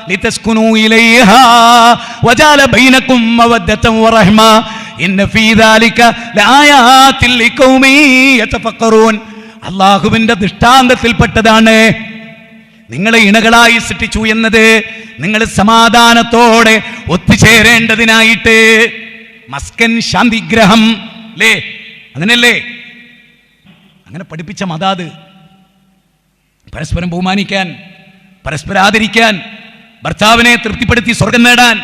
A: ലിതസ്കുനൂ ഇലൈഹാ വജഅല ബൈനകും മവദ്ദതൻ വറഹ്മ ഇന്ന ഫീ ദാലിക ലആയാതിൻ ലിഖൗമി യതഫക്കറൂൻ. അല്ലാഹുവിന്റെ ദൃഷ്ടാന്തത്തിൽപ്പെട്ടതാണ് നിങ്ങളെ ഇണകളായി സൃഷ്ടിച്ചു എന്നത്, നിങ്ങൾ സമാധാനത്തോടെ ഒത്തുചേരേണ്ടതിനായിട്ട്. മസ്കൻ ശാന്തിഗ്രഹം അല്ലേ? അങ്ങനെയല്ലേ? അങ്ങനെ പഠിപ്പിച്ച മതാത്. പരസ്പരം ബഹുമാനിക്കാൻ, പരസ്പരം ആദരിക്കാൻ, ഭർത്താവിനെ തൃപ്തിപ്പെടുത്തി സ്വർഗം നേടാൻ,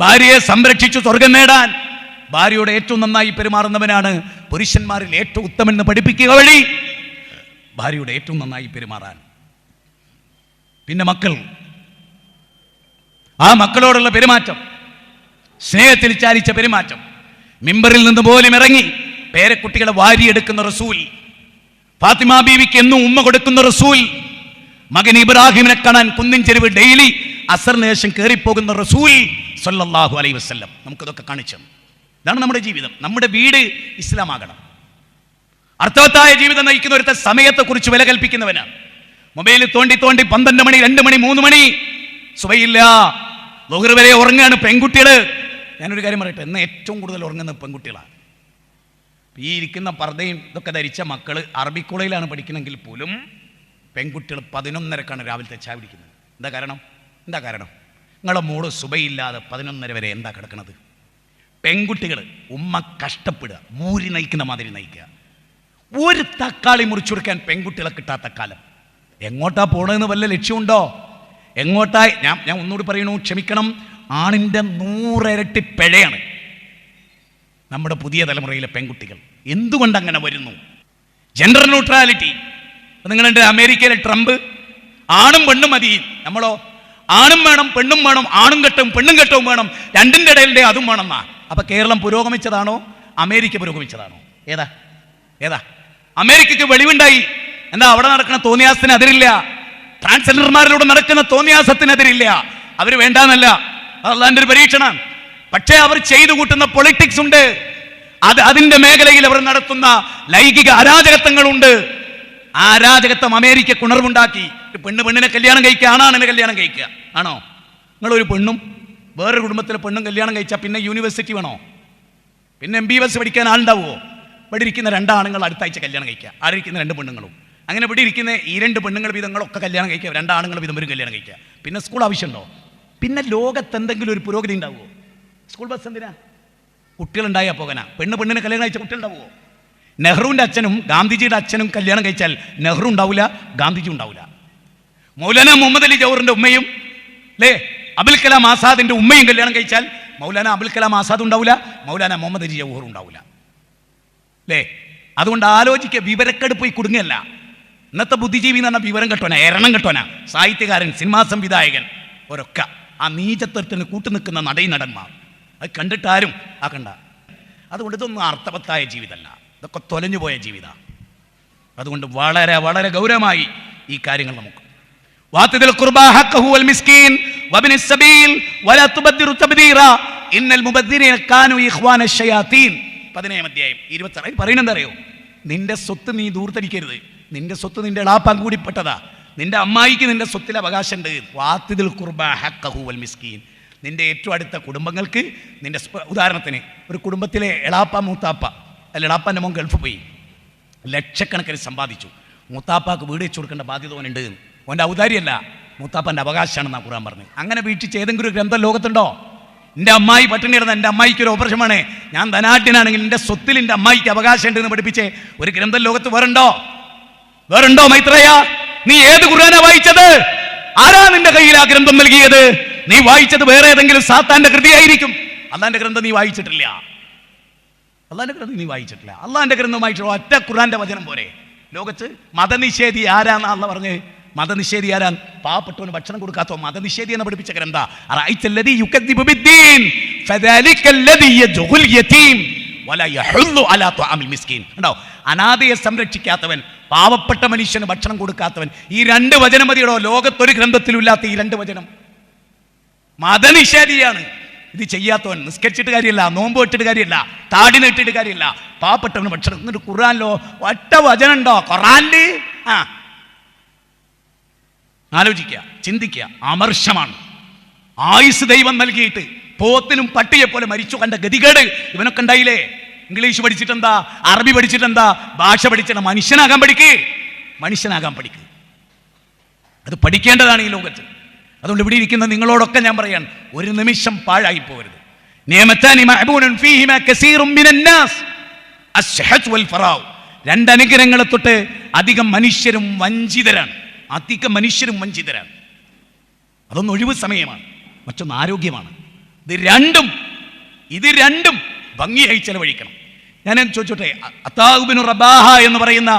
A: ഭാര്യയെ സംരക്ഷിച്ചു സ്വർഗം നേടാൻ, ഭാര്യയോട് ഏറ്റവും നന്നായി പെരുമാറുന്നവനാണ് പുരുഷന്മാരിൽ ഏറ്റവും ഉത്തമെന്ന് പഠിപ്പിക്കുക വഴി ഭാര്യയോട് ഏറ്റവും നന്നായി പെരുമാറാൻ. പിന്നെ മക്കൾ, ആ മക്കളോടുള്ള പെരുമാറ്റം, സ്നേഹത്തിൽ ചാലിച്ച പെരുമാറ്റം, മിമ്പറിൽ നിന്ന് പോലും ഇറങ്ങി പേരക്കുട്ടികളെ വാരിയെടുക്കുന്ന റസൂൽ, ഫാത്തിമ ബീവിക്ക് എന്നും ഉമ്മ കൊടുക്കുന്ന റസൂൽ, മകൻ ഇബ്രാഹിമിനെ കാണാൻ കുന്നിൻ ചെരുവ് ഡെയിലി അസറിന് ശേഷം കയറിപ്പോകുന്ന റസൂൽ സല്ലല്ലാഹു അലൈഹി വസല്ലം നമുക്കിതൊക്കെ കാണിച്ചു. ഇതാണ് നമ്മുടെ ജീവിതം. നമ്മുടെ വീട് ഇസ്ലാമാകണം. അർത്ഥവത്തായ ജീവിതം നയിക്കുന്ന ഒരുത്ത സമയത്തെക്കുറിച്ച് വില കൽപ്പിക്കുന്നവനാണ്. മൊബൈൽ തോണ്ടി 12 മണി, 2 മണി, 3 മണി, സുബഹില്ല, ളുഹർ വരെ ഉറങ്ങുകയാണ് പെൺകുട്ടികൾ. ഞാനൊരു കാര്യം പറയട്ടെ, ഇന്ന് ഏറ്റവും കൂടുതൽ ഉറങ്ങുന്ന പെൺകുട്ടികളാണ്. ഈ ഇരിക്കുന്ന പർദ്ദയും ഇതൊക്കെ ധരിച്ച മക്കൾ അറബി കോളേജിലാണ് പഠിക്കണമെങ്കിൽ പോലും പെൺകുട്ടികൾ 11:30ക്കാണ് രാവിലത്തെ ചായ പിടിക്കുന്നത്. എന്താ കാരണം? നിങ്ങളെ മോള് സുബഹില്ലാതെ 11:30 വരെ എന്താ കിടക്കുന്നത്? പെൺകുട്ടികൾ ഉമ്മ കഷ്ടപ്പെടുക, മൂരി നയിക്കുന്ന മാതിരി നയിക്കുക. ഒരു തക്കാളി മുറിച്ചു കൊടുക്കാൻ പെൺകുട്ടികളെ കിട്ടാത്ത കാലം. എങ്ങോട്ടാ പോണതെന്ന് വല്ല ലക്ഷ്യമുണ്ടോ? എങ്ങോട്ടാ? ഞാൻ ഒന്നുകൂടി പറയണു, ക്ഷമിക്കണം, ആണിൻ്റെ 100 ഇരട്ടി പിഴയാണ് നമ്മുടെ പുതിയ തലമുറയിലെ പെൺകുട്ടികൾ. എന്തുകൊണ്ടങ്ങനെ വരുന്നു? Gender neutrality. നിങ്ങളുണ്ട് അമേരിക്കയിലെ ട്രംപ്, ആണും പെണ്ണും മതി. നമ്മളോ ആണും വേണം പെണ്ണും വേണം, ആണും കെട്ടും പെണ്ണും കെട്ടവും വേണം, രണ്ടിൻ്റെ ഇടയിലെ അതും വേണമെന്നാ. അപ്പൊ കേരളം പുരോഗമിച്ചതാണോ അമേരിക്ക പുരോഗമിച്ചതാണോ? ഏതാ ഏതാ? അമേരിക്കക്ക് വെളിവുണ്ടായി. എന്താ അവിടെ നടക്കുന്ന തോന്നിയാസത്തിന് അതിരില്ല, ട്രാൻസ്ജെൻഡർമാരിലൂടെ നടക്കുന്ന തോന്നിയാസത്തിനെതിരില്ല. അവർ വേണ്ടാന്നല്ല, അള്ളാന്റെ ഒരു പരീക്ഷണം. പക്ഷേ അവർ ചെയ്തു കൂട്ടുന്ന പൊളിറ്റിക്സ് ഉണ്ട്, അതിന്റെ മേഖലയിൽ അവർ നടത്തുന്ന ലൈംഗിക അരാജകത്വങ്ങളുണ്ട്. ആ അരാജകത്വം അമേരിക്ക ഉണർവുണ്ടാക്കി. പെണ്ണിനെ കല്യാണം കഴിക്കുക, ആണാണിനെ കല്യാണം കഴിക്കുക. ആണോ? നിങ്ങളൊരു പെണ്ണും വേറൊരു കുടുംബത്തിലെ പെണ്ണും കല്യാണം കഴിച്ചാൽ പിന്നെ യൂണിവേഴ്സിറ്റി വേണോ? പിന്നെ MBBS പഠിക്കാൻ ആളുണ്ടാവുമോ? ഇവിടെ ഇരിക്കുന്ന രണ്ടാണുങ്ങൾ അടുത്ത ആഴ്ച കല്യാണം കഴിക്കുക, ആരിക്കുന്ന രണ്ട് പെണ്ണുങ്ങളും. അങ്ങനെ ഇവിടെ ഇരിക്കുന്ന ഈ രണ്ട് പെണ്ണുങ്ങൾ വീതങ്ങളൊക്കെ കല്യാണം കഴിക്കുക, രണ്ടാണുങ്ങൾ വീതം ഒരു കല്യാണം കഴിക്കുക. പിന്നെ സ്കൂൾ ആവശ്യമുണ്ടോ? പിന്നെ ലോകത്ത് എന്തെങ്കിലും ഒരു പുരോഗതി ഉണ്ടാവുമോ? സ്കൂൾ ബസ് എന്തിനാ? കുട്ടികളുണ്ടായാൽ പോകാനാ. പെണ്ണിനെ കല്യാണം കഴിച്ച കുട്ടികളുണ്ടാവുമോ? നെഹ്റുവിൻ്റെ അച്ഛനും ഗാന്ധിജിയുടെ അച്ഛനും കല്യാണം കഴിച്ചാൽ നെഹ്റു ഉണ്ടാവില്ല, ഗാന്ധിജി ഉണ്ടാവില്ല. മൗലാന മുഹമ്മദ് അലി ജൗഹറിന്റെ ഉമ്മയും അല്ലേ അബുൽ കലാം ആസാദിന്റെ ഉമ്മയും കല്യാണം കഴിച്ചാൽ മൗലാന അബുൽ കലാം ആസാദ് ഉണ്ടാവില്ല, മൗലാന മുഹമ്മദ് അലി ജൗഹർ ഉണ്ടാവില്ല. അല്ലേ? അതുകൊണ്ട് ആലോചിക്കുക, വിവരക്കെടുപ്പ് പോയി കുടുങ്ങല്ല. ഇന്നത്തെ ബുദ്ധിജീവി എന്ന് പറഞ്ഞാൽ വിവരം കെട്ടോനാ, എരണം കെട്ടോനാ, സാഹിത്യകാരൻ, സിനിമാ സംവിധായകൻ, ഒരൊക്കെ ആ നീചത്വത്തിന് കൂട്ടുനിൽക്കുന്ന നടന്മാർ. അത് കണ്ടിട്ടാരും ആക്കണ്ട. അതുകൊണ്ട് ഇതൊന്നും അർത്ഥവത്തായ ജീവിതമല്ല, ഇതൊക്കെ തൊലഞ്ഞുപോയ ജീവിതമാണ്. അതുകൊണ്ട് വളരെ വളരെ ഗൗരവമായി ഈ കാര്യങ്ങൾ നമുക്ക് 15 അധ്യായം 26 പറയുന്നത് അറിയോ? നിന്റെ സ്വത്ത് നീ ദൂർത്തടിക്കരുത്. നിന്റെ സ്വത്ത് നിന്റെ എളാപ്പാൻ കൂടി പെട്ടതാ. നിന്റെ അമ്മായിക്ക് നിന്റെ സ്വത്തിൽ അവകാശമുണ്ട്. വാത്തിദിൽ ഖുർബ ഹഖഹു വൽ മിസ്കീൻ. നിന്റെ ഏറ്റവും അടുത്ത കുടുംബങ്ങൾക്ക് നിന്റെ ഉദാഹരണത്തിന് ഒരു കുടുംബത്തിലെ എളാപ്പ മൂത്താപ്പ അല്ല, എളാപ്പാൻ്റെ മോൻ ഗൾഫ് പോയി ലക്ഷക്കണക്കിന് സമ്പാദിച്ചു. മൂത്താപ്പാക്ക് വീട് വെച്ച് കൊടുക്കേണ്ട ബാധ്യത ഓനുണ്ട്. ഓൻ്റെ ഔദാര്യമല്ല, മൂത്താപ്പൻ്റെ അവകാശമാണെന്നാണ് ഖുർആൻ പറഞ്ഞത്. അങ്ങനെ വീക്ഷിച്ച് ഏതെങ്കിലും ഒരു ഗ്രന്ഥം ലോകത്തുണ്ടോ? എൻ്റെ അമ്മായി പട്ടിണി കിടന്ന എൻ്റെ അമ്മായിക്ക് ഒരു ഓപ്പറേഷനാണ്, ഞാൻ ധനാഢ്യനാണെങ്കിൽ എൻ്റെ സ്വത്തിൽ എൻ്റെ അമ്മായിക്ക് അവകാശം ഉണ്ടെന്ന് പഠിപ്പിച്ച് ഒരു ഗ്രന്ഥം ലോകത്ത് വേറുണ്ടോ മൈത്രേയ? നീ ഏത് ഖുർആനാ വായിച്ചത്? ആരാ നിന്റെ കയ്യിൽ ആ ഗ്രന്ഥം നൽകിയത്? നീ വായിച്ചത് വേറെ ഏതെങ്കിലും സാത്താന്റെ കൃതിയായിരിക്കും. അള്ളാന്റെ ഗ്രന്ഥം നീ വായിച്ചിട്ടില്ല. അള്ളാന്റെ ഗ്രന്ഥമായിട്ടുള്ള ഒറ്റ ഖുർആന്റെ വചനം പോരെ ലോകത്ത്? മതനിഷേധി ആരാന്നാ അള്ളാഹ് പറഞ്ഞ്? മതനിഷേധി ആരാൻ? പാവപ്പെട്ടവന് ഭക്ഷണം കൊടുക്കാത്തോ മതനിഷേധി എന്ന് പഠിപ്പിച്ച ഗ്രന്ഥ. അനാഥയെ സംരക്ഷിക്കാത്തവൻ, പാവപ്പെട്ട മനുഷ്യന് ഭക്ഷണം കൊടുക്കാത്തവൻ. ഈ രണ്ട് വചനം മതിയോ ലോകത്തൊരു ഗ്രന്ഥത്തിലില്ലാത്ത ഈ രണ്ട് വചനം? മതനിഷേധിയാണ് ഇത് ചെയ്യാത്തവൻ. നിസ്കരിച്ചിട്ട് കാര്യമില്ല, നോമ്പ് ഇട്ടിട്ട് കാര്യമില്ല, താടി നെട്ടിട്ട് കാര്യമില്ല, പാവപ്പെട്ടവന് ഭക്ഷണം. എന്നിട്ട് ഖുർആനിലോ ഒറ്റ വചനം ഉണ്ടോ ഖുർആനില്? ആലോചിക്കുക, ചിന്തിക്കുക. അമർഷമാണ്. ആയുസ് ദൈവം നൽകിയിട്ട് പോത്തിനും പട്ടിയെ പോലെ മരിച്ചു കണ്ട ഗതികേട് ഇവനൊക്കെ ഉണ്ടായില്ലേ? ഇംഗ്ലീഷ് പഠിച്ചിട്ടെന്താ, അറബി പഠിച്ചിട്ടെന്താ, ഭാഷ പഠിച്ചിട്ട് മനുഷ്യനാകാൻ പഠിക്ക്. അത് പഠിക്കേണ്ടതാണ് ഈ ലോകത്ത്. അതുകൊണ്ട് ഇവിടെ ഇരിക്കുന്ന നിങ്ങളോടൊക്കെ ഞാൻ പറയാൻ, ഒരു നിമിഷം പാഴായി പോകരുത്. രണ്ട് അനുഗ്രഹങ്ങളെ തൊട്ട് അധികം മനുഷ്യരും വഞ്ചിതരാണ്. അതൊന്ന് ഒഴിവ് സമയമാണ്, മറ്റൊന്ന് ആരോഗ്യമാണ്. ഇത് രണ്ടും ഭംഗിയായി ചെലവഴിക്കണം. ഞാൻ ചോദിച്ചോട്ടെ, അത്താഉ ബിൻ റബാഹ എന്ന് പറയുന്ന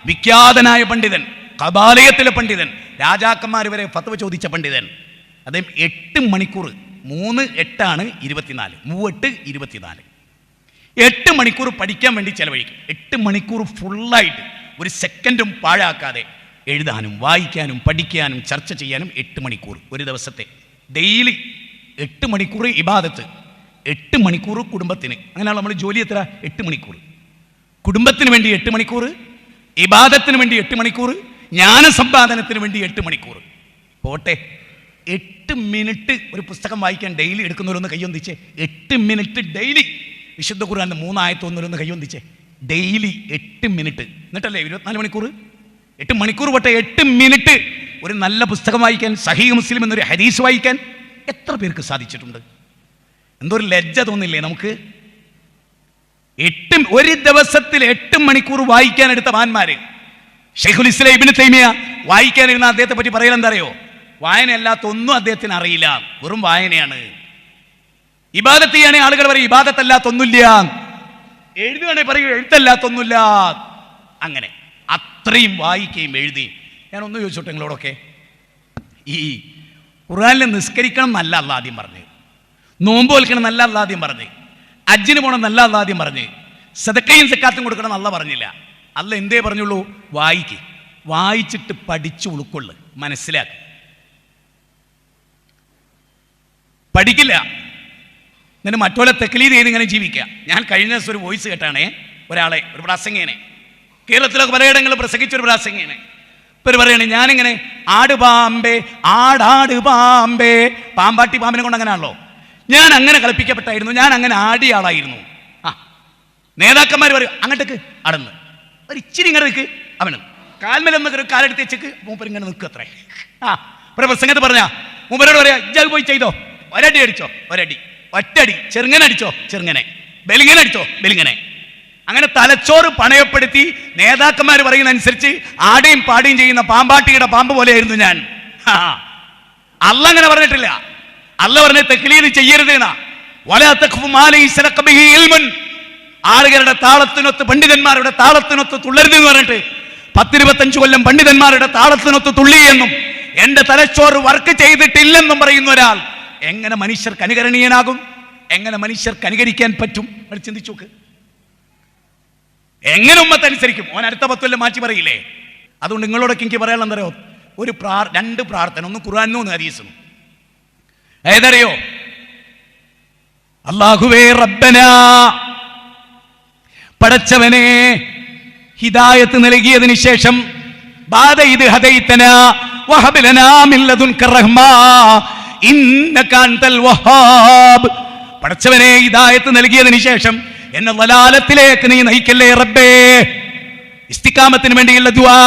A: വിഖ്യാതനായ പണ്ഡിതൻ, കബാലയത്തിലെ പണ്ഡിതൻ, രാജാക്കന്മാർ വരെ ഫത്വ ചോദിച്ച പണ്ഡിതൻ, അദ്ദേഹം 8 മണിക്കൂർ 3 8 24 8 മണിക്കൂർ പഠിക്കാൻ വേണ്ടി ചെലവഴിക്കും. 8 മണിക്കൂർ ഫുള്ളായിട്ട് ഒരു സെക്കൻഡും പാഴാക്കാതെ എഴുതാനും വായിക്കാനും പഠിക്കാനും ചർച്ച ചെയ്യാനും 8 മണിക്കൂർ ഒരു ദിവസത്തെ ഡെയിലി. 8 മണിക്കൂർ ഇബാദത്ത്, 8 മണിക്കൂർ കുടുംബത്തിന്. അങ്ങനെയാണ് നമ്മൾ ജോലി എത്ര? 8 മണിക്കൂർ. കുടുംബത്തിന് വേണ്ടി 8 മണിക്കൂർ, ഇബാദത്തിന് വേണ്ടി 8 മണിക്കൂർ, ജ്ഞാനസമ്പാദനത്തിന് വേണ്ടി 8 മണിക്കൂർ. പോട്ടെ, 8 മിനിറ്റ് ഒരു പുസ്തകം വായിക്കാൻ ഡെയിലി എടുക്കുന്നവരൊന്ന് കയ്യൊന്നിച്ചേ. 8 minute daily. വിശുദ്ധ ഖുർആന്റെ 3 ആയത്ത് ഒന്നൊന്ന് കയ്യൊന്നിച്ചേ. Daily 8 minute. എന്നിട്ടല്ലേ 24 മണിക്കൂർ? 8 മണിക്കൂർ പോട്ടെ, 8 മിനിറ്റ് ഒരു നല്ല പുസ്തകം വായിക്കാൻ, സഹീഹ് മുസ്ലിം എന്നൊരു ഹദീസ് വായിക്കാൻ എത്ര പേർക്ക് സാധിച്ചിട്ടുണ്ട്? എന്തൊരു ലജ്ജ തോന്നില്ലേ നമുക്ക്? ഒരു ദിവസത്തിൽ 8 മണിക്കൂർ വായിക്കാൻ എടുത്ത മഹാന്മാര്. ശൈഖുൽ ഇസ്ലാം ഇബ്നു തൈമിയ വായിക്കാനിരുന്ന അദ്ദേഹത്തെ പറ്റി പറയൽ എന്താ അറിയോ? വായനയല്ലാത്തൊന്നും അദ്ദേഹത്തിന് അറിയില്ല, വെറും വായനയാണ്. ഇബാദത്ത് ചെയ്യാനേ ആളുകൾ പറയും ഇബാദത്തല്ലാത്തൊന്നുമില്ല, എഴുതുകയാണെങ്കിൽ പറയും എഴുത്തല്ലാത്തൊന്നുമില്ല. അങ്ങനെ അത്രയും വായിക്കുകയും എഴുതുകയും. ഞാനൊന്ന് ചോദിച്ചോട്ടെ നിങ്ങളോടൊക്കെ, ഈ ഖുർആനിൽ നിസ്കരിക്കണം എന്നല്ല അല്ലാഹ് ആദ്യം പറഞ്ഞ്, നോമ്പ് വെൽക്കണം എന്നല്ല അല്ലാഹ് ആദ്യം പറഞ്ഞ്, ഹജ്ജിന് പോകണം എന്നല്ല അല്ലാഹ് ആദ്യം പറഞ്ഞ്, സദക്കയും സക്കാത്തും കൊടുക്കണം എന്നല്ല പറഞ്ഞില്ല. അല്ലാഹ് എന്തേ പറഞ്ഞുള്ളൂ? വായിക്ക്, വായിച്ചിട്ട് പഠിച്ചു ഉൾക്കൊള്ളു, മനസ്സിലാക്കുക. പഠിക്കില്ല എന്നിട്ട് മറ്റോലെ തെക്ലീദ് ചെയ്ത് ഇങ്ങനെ ജീവിക്കുക. ഞാൻ കഴിഞ്ഞ ദിവസം ഒരു വോയിസ് കേട്ടാണേ, ഒരാളെ, ഒരു പ്രാസംഗികനെ, കേരളത്തിലൊക്കെ പലയിടങ്ങളിൽ പ്രസംഗിച്ചൊരു പ്രാസംഗികനെ. ഇപ്പം പറയണേ, ഞാനിങ്ങനെ ആട് പാമ്പേ ആടാട് പാമ്പേ, പാമ്പാട്ടി പാമ്പിനെ കൊണ്ട് അങ്ങനെയാണല്ലോ, ഞാൻ അങ്ങനെ കളിപ്പിക്കപ്പെട്ടായിരുന്നു, ഞാൻ അങ്ങനെ ആടിയ ആളായിരുന്നു. ആ നേതാക്കന്മാർ പറയും അങ്ങോട്ടേക്ക് അടന്ന് ഒരു ഇച്ചിരി ഇങ്ങനെ നിൽക്ക്, അവന് കാൽമേലെന്നൊക്കെ ഒരു കാലെടുത്ത് വെച്ചേക്ക്, മൂപ്പർ ഇങ്ങനെ നിൽക്കുക അത്രേ. ആ ഒരു പ്രസംഗത്ത് പറഞ്ഞാ മൂപ്പരോട് പറയാ, ഇജ്ജ് പോയി ചെയ്തോ, ഒരടി അടിച്ചോ ഒരടി, ഒറ്റടി, ചെറുങ്ങനെ അടിച്ചോ ചെറുങ്ങനെ, ബലിങ്ങനെ അടിച്ചോ ബലിങ്ങനെ. അങ്ങനെ തലച്ചോറ് പണയപ്പെടുത്തി നേതാക്കന്മാർ പറയുന്ന അനുസരിച്ച് ആടിയും പാടിയും ചെയ്യുന്ന പാമ്പാട്ടിയുടെ പാമ്പ് പോലെയായിരുന്നു ഞാൻ. അല്ലാഹ് അങ്ങനെ പറഞ്ഞിട്ടില്ല. അല്ലാഹ് പറഞ്ഞ തഖ്ലീദ് ചെയ്യരുത് എന്നാ. വലാ തഖ്ഫു മാ ലൈസ ലക ബിഹി ഇൽമുൻ. ആളുകളുടെ താളത്തിനൊത്ത്, പണ്ഡിതന്മാരുടെ താളത്തിനൊത്ത് തുള്ളരുത് എന്ന് പറഞ്ഞിട്ട് 10-25 കൊല്ലം പണ്ഡിതന്മാരുടെ താളത്തിനൊത്ത് തുള്ളി എന്നും എന്റെ തലച്ചോറ് വർക്ക് ചെയ്തിട്ടില്ലെന്നും പറയുന്ന ഒരാൾ എങ്ങനെ മനുഷ്യർക്ക് അനുകരണീയനാകും? എങ്ങനെ മനുഷ്യർക്ക് അനുകരിക്കാൻ പറ്റും? അത് ചിന്തിച്ചു നോക്ക്. എങ്ങനെ ഉമ്മത്തനുസരിക്കും? ഓൻ അടുത്ത 10 കൊല്ലം മാറ്റി പറയില്ലേ? അതുകൊണ്ട് നിങ്ങളോടൊക്കെ എനിക്ക് പറയാനുള്ള എന്തറിയോ, ഒരു രണ്ട് പ്രാർത്ഥന, ഒന്ന് ഖുർആനും ഒന്ന് ഹദീസും. ഏതറിയോ? അല്ലാഹുവേ റബ്ബനാ, പടച്ചവനെ, ഹിദായത്ത് നൽകിയതിന് ശേഷം ബാദ ഇദ് ഹദൈതനാ വഹബ് ലനാ മിൻ ലദുൻക റഹ്മാ ഇന്നക അൻതൽ വഹാബ്. പടച്ചവനെ, ഹിദായത്ത് നൽകിയതിന് ശേഷം എന്നെ ദലാലത്തിലേക്ക് നീ നയിക്കല്ലേ റബ്ബേ. ഇസ്തിഖാമത്തിന് വേണ്ടിയുള്ള ദുആ.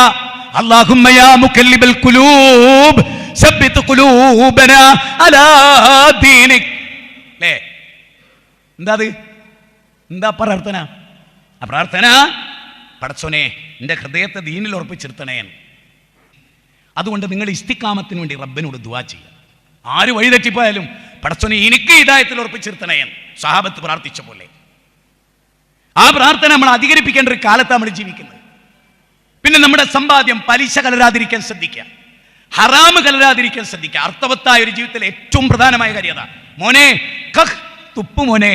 A: അല്ലാഹുമ്മ യാ മുകല്ലിബൽ ഖുലൂബ് സബ്ബിത് ഖുലൂബനാ അലാ ദീനിക്. ലേ എന്താ പ്രാർത്ഥന? ആ പ്രാർത്ഥന, പടച്ചോനെ എൻ്റെ ഹൃദയത്തെ ദീനിൽ ഉറപ്പിച്ചിരുത്തണേ. അതുകൊണ്ട് നിങ്ങൾ ഇസ്തിഖാമത്തിന് വേണ്ടി റബ്ബിനോട് ദുആ ചെയ്യുക. ആര് വഴിതെറ്റിപ്പോയാലും പടച്ചോനെ എനിക്ക് ഹിദായത്തിൽ ഉറപ്പിച്ചിരുത്തണേ സഹാബത്ത് പ്രാർത്ഥിച്ച പോലെ. ആ പ്രാർത്ഥന നമ്മൾ അധികരിപ്പിക്കേണ്ട ഒരു കാലത്താണ് നമ്മൾ ജീവിക്കുന്നത്. പിന്നെ നമ്മുടെ സമ്പാദ്യം പലിശ കലരാതിരിക്കാൻ ശ്രദ്ധിക്കുക, ഹറാമ് കലരാതിരിക്കാൻ ശ്രദ്ധിക്കുക. അർത്ഥവത്തായ ഒരു ജീവിതത്തിലെ ഏറ്റവും പ്രധാനമായ കാര്യം അതാ. മോനെ കഹ് തുപ്പു മോനെ,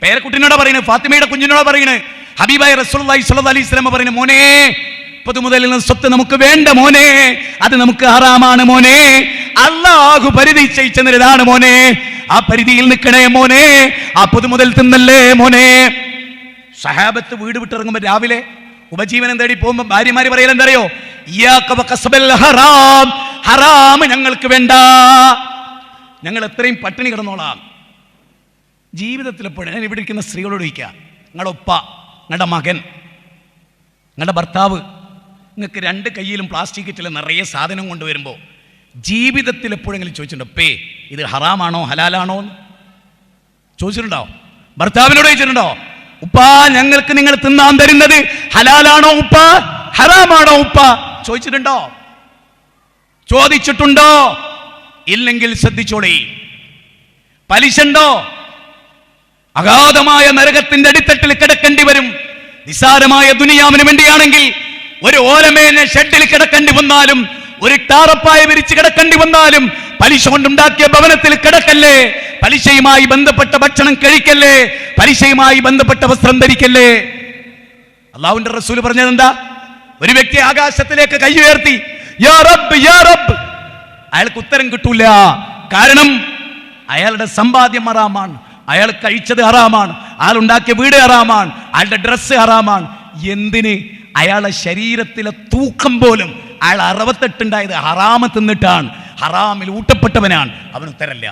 A: പേരക്കുട്ടിനോട് പറയുന്നത്, ഫാത്തിമയുടെ കുഞ്ഞിനോട് പറയുന്നത്, ഹബീബായ റസൂലുള്ളാഹി സ്വല്ലല്ലാഹി അലൈഹി വസല്ലം പറയുന്നത്, മോനെ പൊതുമുതലിൽ നിന്ന് സ്വത്ത് നമുക്ക് വേണ്ട മോനെ, അത് നമുക്ക് ഹറാമാണ് മോനെ, അല്ലാഹു പരിധി നിശ്ചയിച്ചതാണ് മോനെ, ആ പരിധിയിൽ നിൽക്കണേ മോനെ, ആ പൊതുമുതൽ തിന്നല്ലേ മോനെ. സഹാബത്ത് വീട് വിട്ടിറങ്ങുമ്പോൾ രാവിലെ ഉപജീവനം തേടി പോകുമ്പോൾ ഭാര്യമാര് പറയൽ എന്തറിയോ? ഹറാം, ഹറാം ഞങ്ങൾക്ക് വേണ്ട, ഞങ്ങൾ എത്രയും പട്ടിണി കിടന്നോളാം. ജീവിതത്തിൽ എപ്പോഴും ഞാൻ ഇവിടെ ഇരിക്കുന്ന സ്ത്രീകളോട് ചോദിക്കുക, നിങ്ങളുടെ ഉപ്പ, നിങ്ങളുടെ മകൻ, നിങ്ങളുടെ ഭർത്താവ് നിങ്ങൾക്ക് 2 കയ്യിലും പ്ലാസ്റ്റിക് കിറ്റിൽ നിറയെ സാധനം കൊണ്ടുവരുമ്പോൾ ജീവിതത്തിൽ എപ്പോഴെങ്കിലും ചോദിച്ചിട്ടുണ്ടോ, പേ ഇത് ഹറാമാണോ ഹലാലാണോ എന്ന് ചോദിച്ചിട്ടുണ്ടോ? ഭർത്താവിനോട് ചോദിച്ചിട്ടുണ്ടോ, ഉപ്പ ഞങ്ങൾക്ക് നിങ്ങൾ തിന്നാൻ തരുന്നത് ഹലാലാണോ ഉപ്പ, ഹറാമാണോ ഉപ്പ? ചോദിച്ചിട്ടുണ്ടോ? ചോദിച്ചിട്ടുണ്ടോ? ഇല്ലെങ്കിൽ ശ്രദ്ധിച്ചോളി. പലിശ ഉണ്ടോ? അഗാധമായ നരകത്തിന്റെ അടിത്തട്ടിൽ കിടക്കേണ്ടി വരും. നിസാരമായ ദുനിയാവിന് വേണ്ടിയാണെങ്കിൽ ഒരു ഓലമേഞ്ഞ ഷെഡിൽ കിടക്കേണ്ടി വന്നാലും, ഒരു ടാറപ്പായ വിരിച്ച് കിടക്കേണ്ടി വന്നാലും പലിശ കൊണ്ടുണ്ടാക്കിയ ഭവനത്തിൽ കിടക്കല്ലേ, പലിശയുമായി ബന്ധപ്പെട്ട ഭക്ഷണം കഴിക്കല്ലേ, പലിശയുമായി ബന്ധപ്പെട്ട വസ്ത്രം ധരിക്കല്ലേ. അല്ലാഹുവിന്റെ റസൂൽ പറഞ്ഞത് എന്താ? ഒരു വ്യക്തി ആകാശത്തിലേക്ക് കൈ ഉയർത്തി യാ റബ്ബ് യാ റബ്ബ്, അയാൾക്ക് ഉത്തരം കിട്ടൂല. കാരണം അയാളുടെ സമ്പാദ്യം ഹറാമാണ്, അയാൾ കഴിച്ചത് ഹറാമാണ്, അയാൾ ഉണ്ടാക്കിയ വീട് ഹറാമാണ്, അയാളുടെ ഡ്രസ്സ് ഹറാമാണ്. എന്തിന്? അയാളുടെ ശരീരത്തിലെ തൂക്കം പോലും അയാൾ 68 ഉണ്ടായത് ഹറാമ് തിന്നിട്ടാണ്, ഹറാമിൽ ഊട്ടപ്പെട്ടവനാണ്, അവന് ഉത്തരല്ല.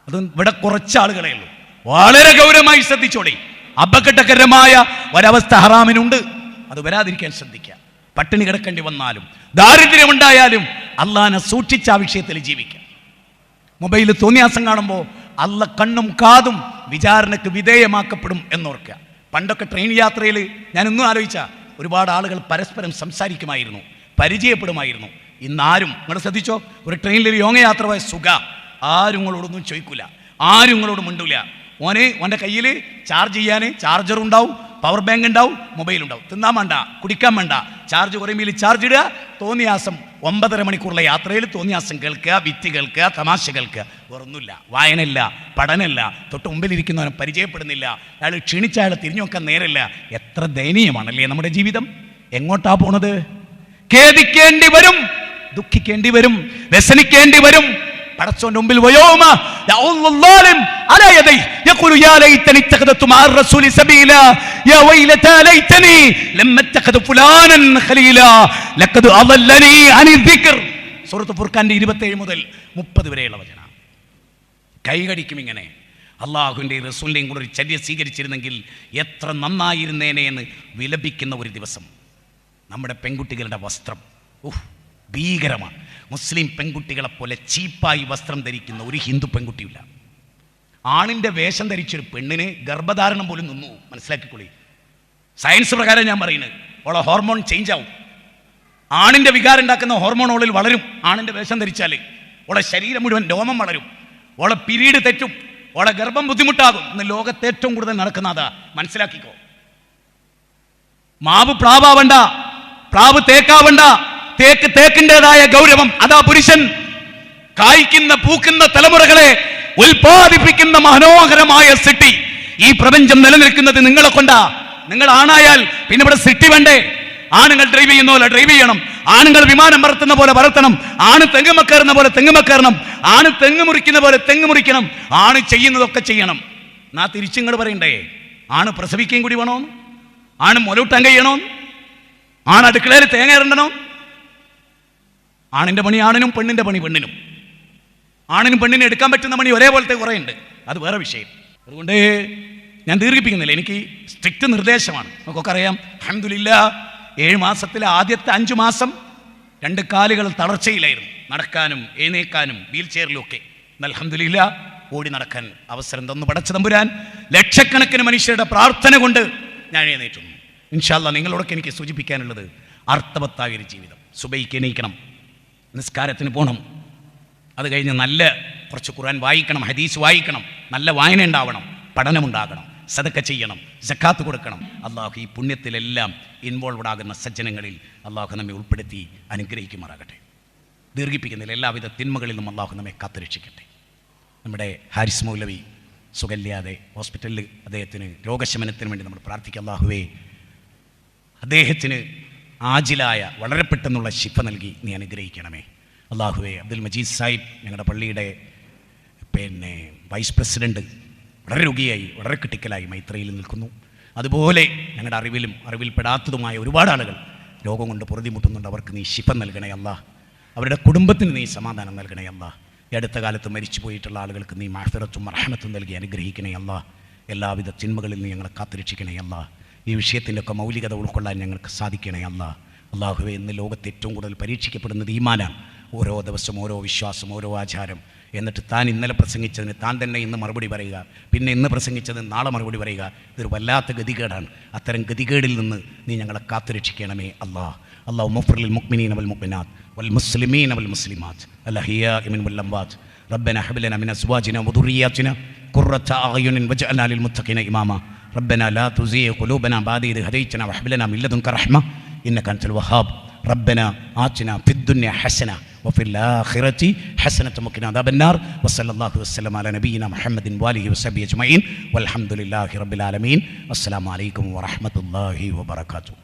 A: അത് ഇവിടെ കുറച്ച് ആളുകളേ ഉള്ളൂ. വളരെ ഗൗരവമായി ശ്രദ്ധിച്ചോളി. അപകടകരമായ ഒരവസ്ഥ ഹറാമിനുണ്ട്, അത് വരാതിരിക്കാൻ ശ്രദ്ധിക്കുക. പട്ടിണി കിടക്കേണ്ടി വന്നാലും ദാരിദ്ര്യമുണ്ടായാലും അള്ളാഹനെ സൂക്ഷിച്ച ആ വിഷയത്തിൽ ജീവിക്കുക. മൊബൈലിൽ തോന്നിയാസം കാണുമ്പോൾ അള്ള കണ്ണും കാതും വിചാരണക്ക് വിധേയമാക്കപ്പെടും എന്നോർക്കുക. പണ്ടൊക്കെ ട്രെയിൻ യാത്രയിൽ ഞാൻ ഇന്നും ആലോചിച്ച ഒരുപാട് ആളുകൾ പരസ്പരം സംസാരിക്കുമായിരുന്നു, പരിചയപ്പെടുമായിരുന്നു. ഇന്നാരും, നിങ്ങൾ ശ്രദ്ധിച്ചോ, ഒരു ട്രെയിനിൽ ഒരു യോങ്ങയാത്ര പോയ സുഖ, ആരും നിങ്ങളോടൊന്നും ചോദിക്കില്ല, ആരും നിങ്ങളോട് മിണ്ടൂല. ഓൻ്റെ കയ്യിൽ ചാർജ് ചെയ്യാൻ ചാർജർ ഉണ്ടാവും, പവർ ബാങ്ക് ഉണ്ടാവും, മൊബൈൽ ഉണ്ടാവും. തിന്നാൻ വേണ്ട, കുടിക്കാൻ വേണ്ട, ചാർജ് കുറയുമ്പോൾ ചാർജ് ഇടുക, തോന്നിയാസം 9.5 മണിക്കൂറുള്ള യാത്രയിൽ തോന്നിയാസം കേൾക്കുക, വിറ്റ് കേൾക്കുക, തമാശ കേൾക്കുക, വേറൊന്നുമില്ല. വായനയില്ല, പഠനമില്ല, തൊട്ട് മുമ്പിലിരിക്കുന്നവനെ പരിചയപ്പെടുന്നില്ല, അയാൾ ക്ഷീണിച്ച അയാൾ തിരിഞ്ഞു നോക്കാൻ നേരമില്ല. എത്ര ദയനീയമാണല്ലേ നമ്മുടെ ജീവിതം? എങ്ങോട്ടാ പോണത്? ഖേദിക്കേണ്ടി വരും, ദുഃഖിക്കേണ്ടി വരും, വ്യസനിക്കേണ്ടി വരും. പടച്ചോന്റെ മുമ്പിൽ വയോമ യഉല്ലാലിം അലാ യദൈ യഖൂലു യാ ലൈതനി തഖദതു മഅ റസൂലി സബീല യാ വൈലതാ ലൈതനി ലം തഖദു ഫുലാനൻ ഖലീല ലഖദ് അദല്ലനി അനി ദിക്ർ. സൂറത്ത് ഫുർഖാന്റെ 27 മുതൽ 30 വരെയുള്ള വചനം. കൈകടിക്കും ഇങ്ങനെ. അള്ളാഹുവിൻ്റെയും റസൂലിൻ്റെയും കൂടെ ഒരു ചര്യ സ്വീകരിച്ചിരുന്നെങ്കിൽ എത്ര നന്നായിരുന്നേനെ എന്ന് വിലപിക്കുന്ന ഒരു ദിവസം. നമ്മുടെ പെൺകുട്ടികളുടെ വസ്ത്രം ഭീകരമാണ്. മുസ്ലിം പെൺകുട്ടികളെ പോലെ ചീപ്പായി വസ്ത്രം ധരിക്കുന്ന ഒരു ഹിന്ദു പെൺകുട്ടിയില്ല. ആണിൻ്റെ വേഷം ധരിച്ചൊരു പെണ്ണിന് ഗർഭധാരണം പോലും നിന്നു. മനസ്സിലാക്കിക്കൊള്ളി. സയൻസ് പ്രകാരം ഞാൻ പറയുന്നത്, ഓളെ ഹോർമോൺ ചേഞ്ച് ആവും. ആണിൻ്റെ വികാരം ഉണ്ടാക്കുന്ന ഹോർമോൺ ഓളിൽ വളരും. ആണിൻ്റെ വേഷം ധരിച്ചാൽ ഓളെ ശരീരം മുഴുവൻ രോമം വളരും, ഓളെ പിരീഡ് തെറ്റും, ഓളെ ഗർഭം ബുദ്ധിമുട്ടാകും. ഇന്ന് ലോകത്ത് ഏറ്റവും കൂടുതൽ നടക്കുന്നതാ. മനസ്സിലാക്കിക്കോ. മാവ് പ്ലാവാവണ്ട, പ്ലാവ് തേക്കാവണ്ട, തേക്ക് തേക്കിൻ്റെതായ ഗൗരവം. അതാ പുരുഷൻ. കായ്ക്കുന്ന പൂക്കുന്ന തലമുറകളെ ഉൽപ്പാദിപ്പിക്കുന്ന മനോഹരമായ സിട്ടി. ഈ പ്രപഞ്ചം നിലനിൽക്കുന്നത് നിങ്ങളെ കൊണ്ടാ. നിങ്ങൾ ആണായാൽ പിന്നെ ഇവിടെ സിട്ടി വേണ്ടേ? ആണുങ്ങൾ ഡ്രൈവ് ചെയ്യുന്ന പോലെ ഡ്രൈവ് ചെയ്യണം, ആണുങ്ങൾ വിമാനം പറത്തുന്ന പോലെ പറത്തണം, ആണ് തെങ്ങുമ കയറുന്ന പോലെ തെങ്ങുമ കയറണം, ആണ് തെങ്ങ് മുറിക്കുന്ന പോലെ തെങ്ങ് മുറിക്കണം, ആണ് ചെയ്യുന്നതൊക്കെ ചെയ്യണം. എന്നാ തിരിച്ചിങ്ങൾ പറയണ്ടേ, ആണ് പ്രസവിക്കുകയും കൂടി വേണോ, ആണ് മുലൂട്ടാൻ കഴിയണോ, ആണ് അടുക്കളയിൽ തേങ്ങ ഇറണ്ടണോ? ആണിൻ്റെ പണി ആണിനും, പെണ്ണിൻ്റെ പണി പെണ്ണിനും. ആണിനും പെണ്ണിനും എടുക്കാൻ പറ്റുന്ന പണി ഒരേപോലത്തെ കുറേ ഉണ്ട്. അത് വേറെ വിഷയം. അതുകൊണ്ട് ഞാൻ ദീർഘിപ്പിക്കുന്നില്ല. എനിക്ക് സ്ട്രിക്റ്റ് നിർദ്ദേശമാണ്. നമുക്കൊക്കെ അറിയാം. അൽഹംദുലില്ലാ 7 മാസത്തിലെ ആദ്യത്തെ 5 മാസം 2 കാലുകൾ തളർച്ചയിലായിരുന്നു. നടക്കാനും എഴുന്നേക്കാനും വീൽ ചെയറിലും ഒക്കെ. അൽഹംദുലില്ലാ ഓടി നടക്കാൻ അവസരം തന്നു പടച്ച തമ്പുരാൻ. ലക്ഷക്കണക്കിന് മനുഷ്യരുടെ പ്രാർത്ഥന കൊണ്ട് ഞാൻ എഴുന്നേറ്റുന്നു. ഇൻഷാ അല്ലാഹ് നിങ്ങളോടൊക്കെ എനിക്ക് സൂചിപ്പിക്കാനുള്ളത്, അർത്ഥവത്തായൊരു ജീവിതം. സുബൈക്ക് എണീക്കണം, നിസ്കാരത്തിന് പോകണം, അത് കഴിഞ്ഞ് നല്ല കുറച്ച് ഖുർആൻ വായിക്കണം, ഹദീസ് വായിക്കണം, നല്ല വായന ഉണ്ടാവണം, പഠനമുണ്ടാകണം, സദക്ക ചെയ്യണം, സക്കാത്ത് കൊടുക്കണം. അള്ളാഹു ഈ പുണ്യത്തിലെല്ലാം ഇൻവോൾവഡ് ആകുന്ന സജ്ജനങ്ങളിൽ അള്ളാഹു നമ്മെ ഉൾപ്പെടുത്തി അനുഗ്രഹിക്കുമാറാകട്ടെ. ദീർഘിപ്പിക്കുന്നില്ല. എല്ലാവിധ തിന്മകളിൽ നിന്നും അള്ളാഹു നമ്മെ കാത്തുരക്ഷിക്കട്ടെ. നമ്മുടെ ഹാരിസ് മൗലവി സുഖമില്ലാതെ ഹോസ്പിറ്റലിൽ, അദ്ദേഹത്തിന് രോഗശമനത്തിന് വേണ്ടി നമ്മൾ പ്രാർത്ഥിക്കുക. അള്ളാഹുവേ, അദ്ദേഹത്തിന് ആജിലായ വളരെ പെട്ടെന്നുള്ള ശിഫ നൽകി നീ അനുഗ്രഹിക്കണമേ. അള്ളാഹുവേ, അബ്ദുൽ മജീദ് സാഹിബ് ഞങ്ങളുടെ പള്ളിയുടെ വൈസ് പ്രസിഡൻറ്റ് വളരെ രോഗിയായി, വളരെ ക്രിട്ടിക്കലായി മൈത്രയിൽ നിൽക്കുന്നു. അതുപോലെ ഞങ്ങളുടെ അറിവിൽപ്പെടാത്തതുമായ ഒരുപാട് ആളുകൾ രോഗം കൊണ്ട് പൊറുതിമുട്ടുന്നുണ്ട്. അവർക്ക് നീ ശിഫ നൽകണേ അല്ലാ. അവരുടെ കുടുംബത്തിന് നീ സമാധാനം നൽകണേ അല്ലാ. ഈ അടുത്ത കാലത്ത് മരിച്ചു പോയിട്ടുള്ള ആളുകൾക്ക് നീ മഗ്ഫിറത്തും റഹ്മത്തും നൽകി അനുഗ്രഹിക്കണേ അല്ലാ. എല്ലാവിധ തിന്മകളിൽ നീ ഞങ്ങളെ കാത്തുരക്ഷിക്കണേ അല്ലാ. ഈ വിഷയത്തിൻ്റെ ഒക്കെ മൗലികത ഉൾക്കൊള്ളാൻ ഞങ്ങൾക്ക് സാധിക്കണേ അല്ലാ. അള്ളാഹുവേ, ഇന്ന് ലോകത്ത് ഏറ്റവും കൂടുതൽ പരീക്ഷിക്കപ്പെടുന്നത് ഈമാനാണ്. ഓരോ ദിവസം ഓരോ വിശ്വാസം, ഓരോ ആചാരം. എന്നിട്ട് താൻ ഇന്നലെ പ്രസംഗിച്ചതിന് താൻ തന്നെ ഇന്ന് മറുപടി പറയുക, പിന്നെ ഇന്ന് പ്രസംഗിച്ചതിന് നാളെ മറുപടി പറയുക. ഇതൊരു വല്ലാത്ത ഗതികേടാണ്. അത്തരം ഗതികേടിൽ നിന്ന് നീ ഞങ്ങളെ കാത്തുരക്ഷിക്കണമേ അല്ലാ. അല്ലാഹു മഗ്ഫിർ മുഅ്മിനീന വൽ മുഅ്മിനാത്ത് വൽ മുസ്ലിമീന വൽ മുസ്ലിമാത്ത് അൽഅഹ്യാഇ മിൻഹും വൽ അംവാത്ത് റബ്ബനാ ഹബ് ലനാ മിൻ അസ്വാജിനാ വദുർരിയ്യാതിനാ ഖുർറത അഅ്യുനിൻ വജ്അൽനാ ലിൽ മുത്തഖീന ഇമാമാ റബ്ബനാ ലാ തുസിഗ് ഖുലൂബനാ ബഅദ ഇദ് ഹദൈതനാ വഹബ് ലനാ മിൻ ലദുൻക റഹ്മ ഇന്നക അൻതൽ വഹാബ് റബ്ബനാ ആതിനാ ഫിദ് ദുനിയ ഹസന وفي الآخرة حسنة وقنا عذاب النار وصلى الله وسلم على نبينا محمد وآله وصحبه أجمعين والحمد لله رب العالمين. السلام عليكم ورحمة الله وبركاته.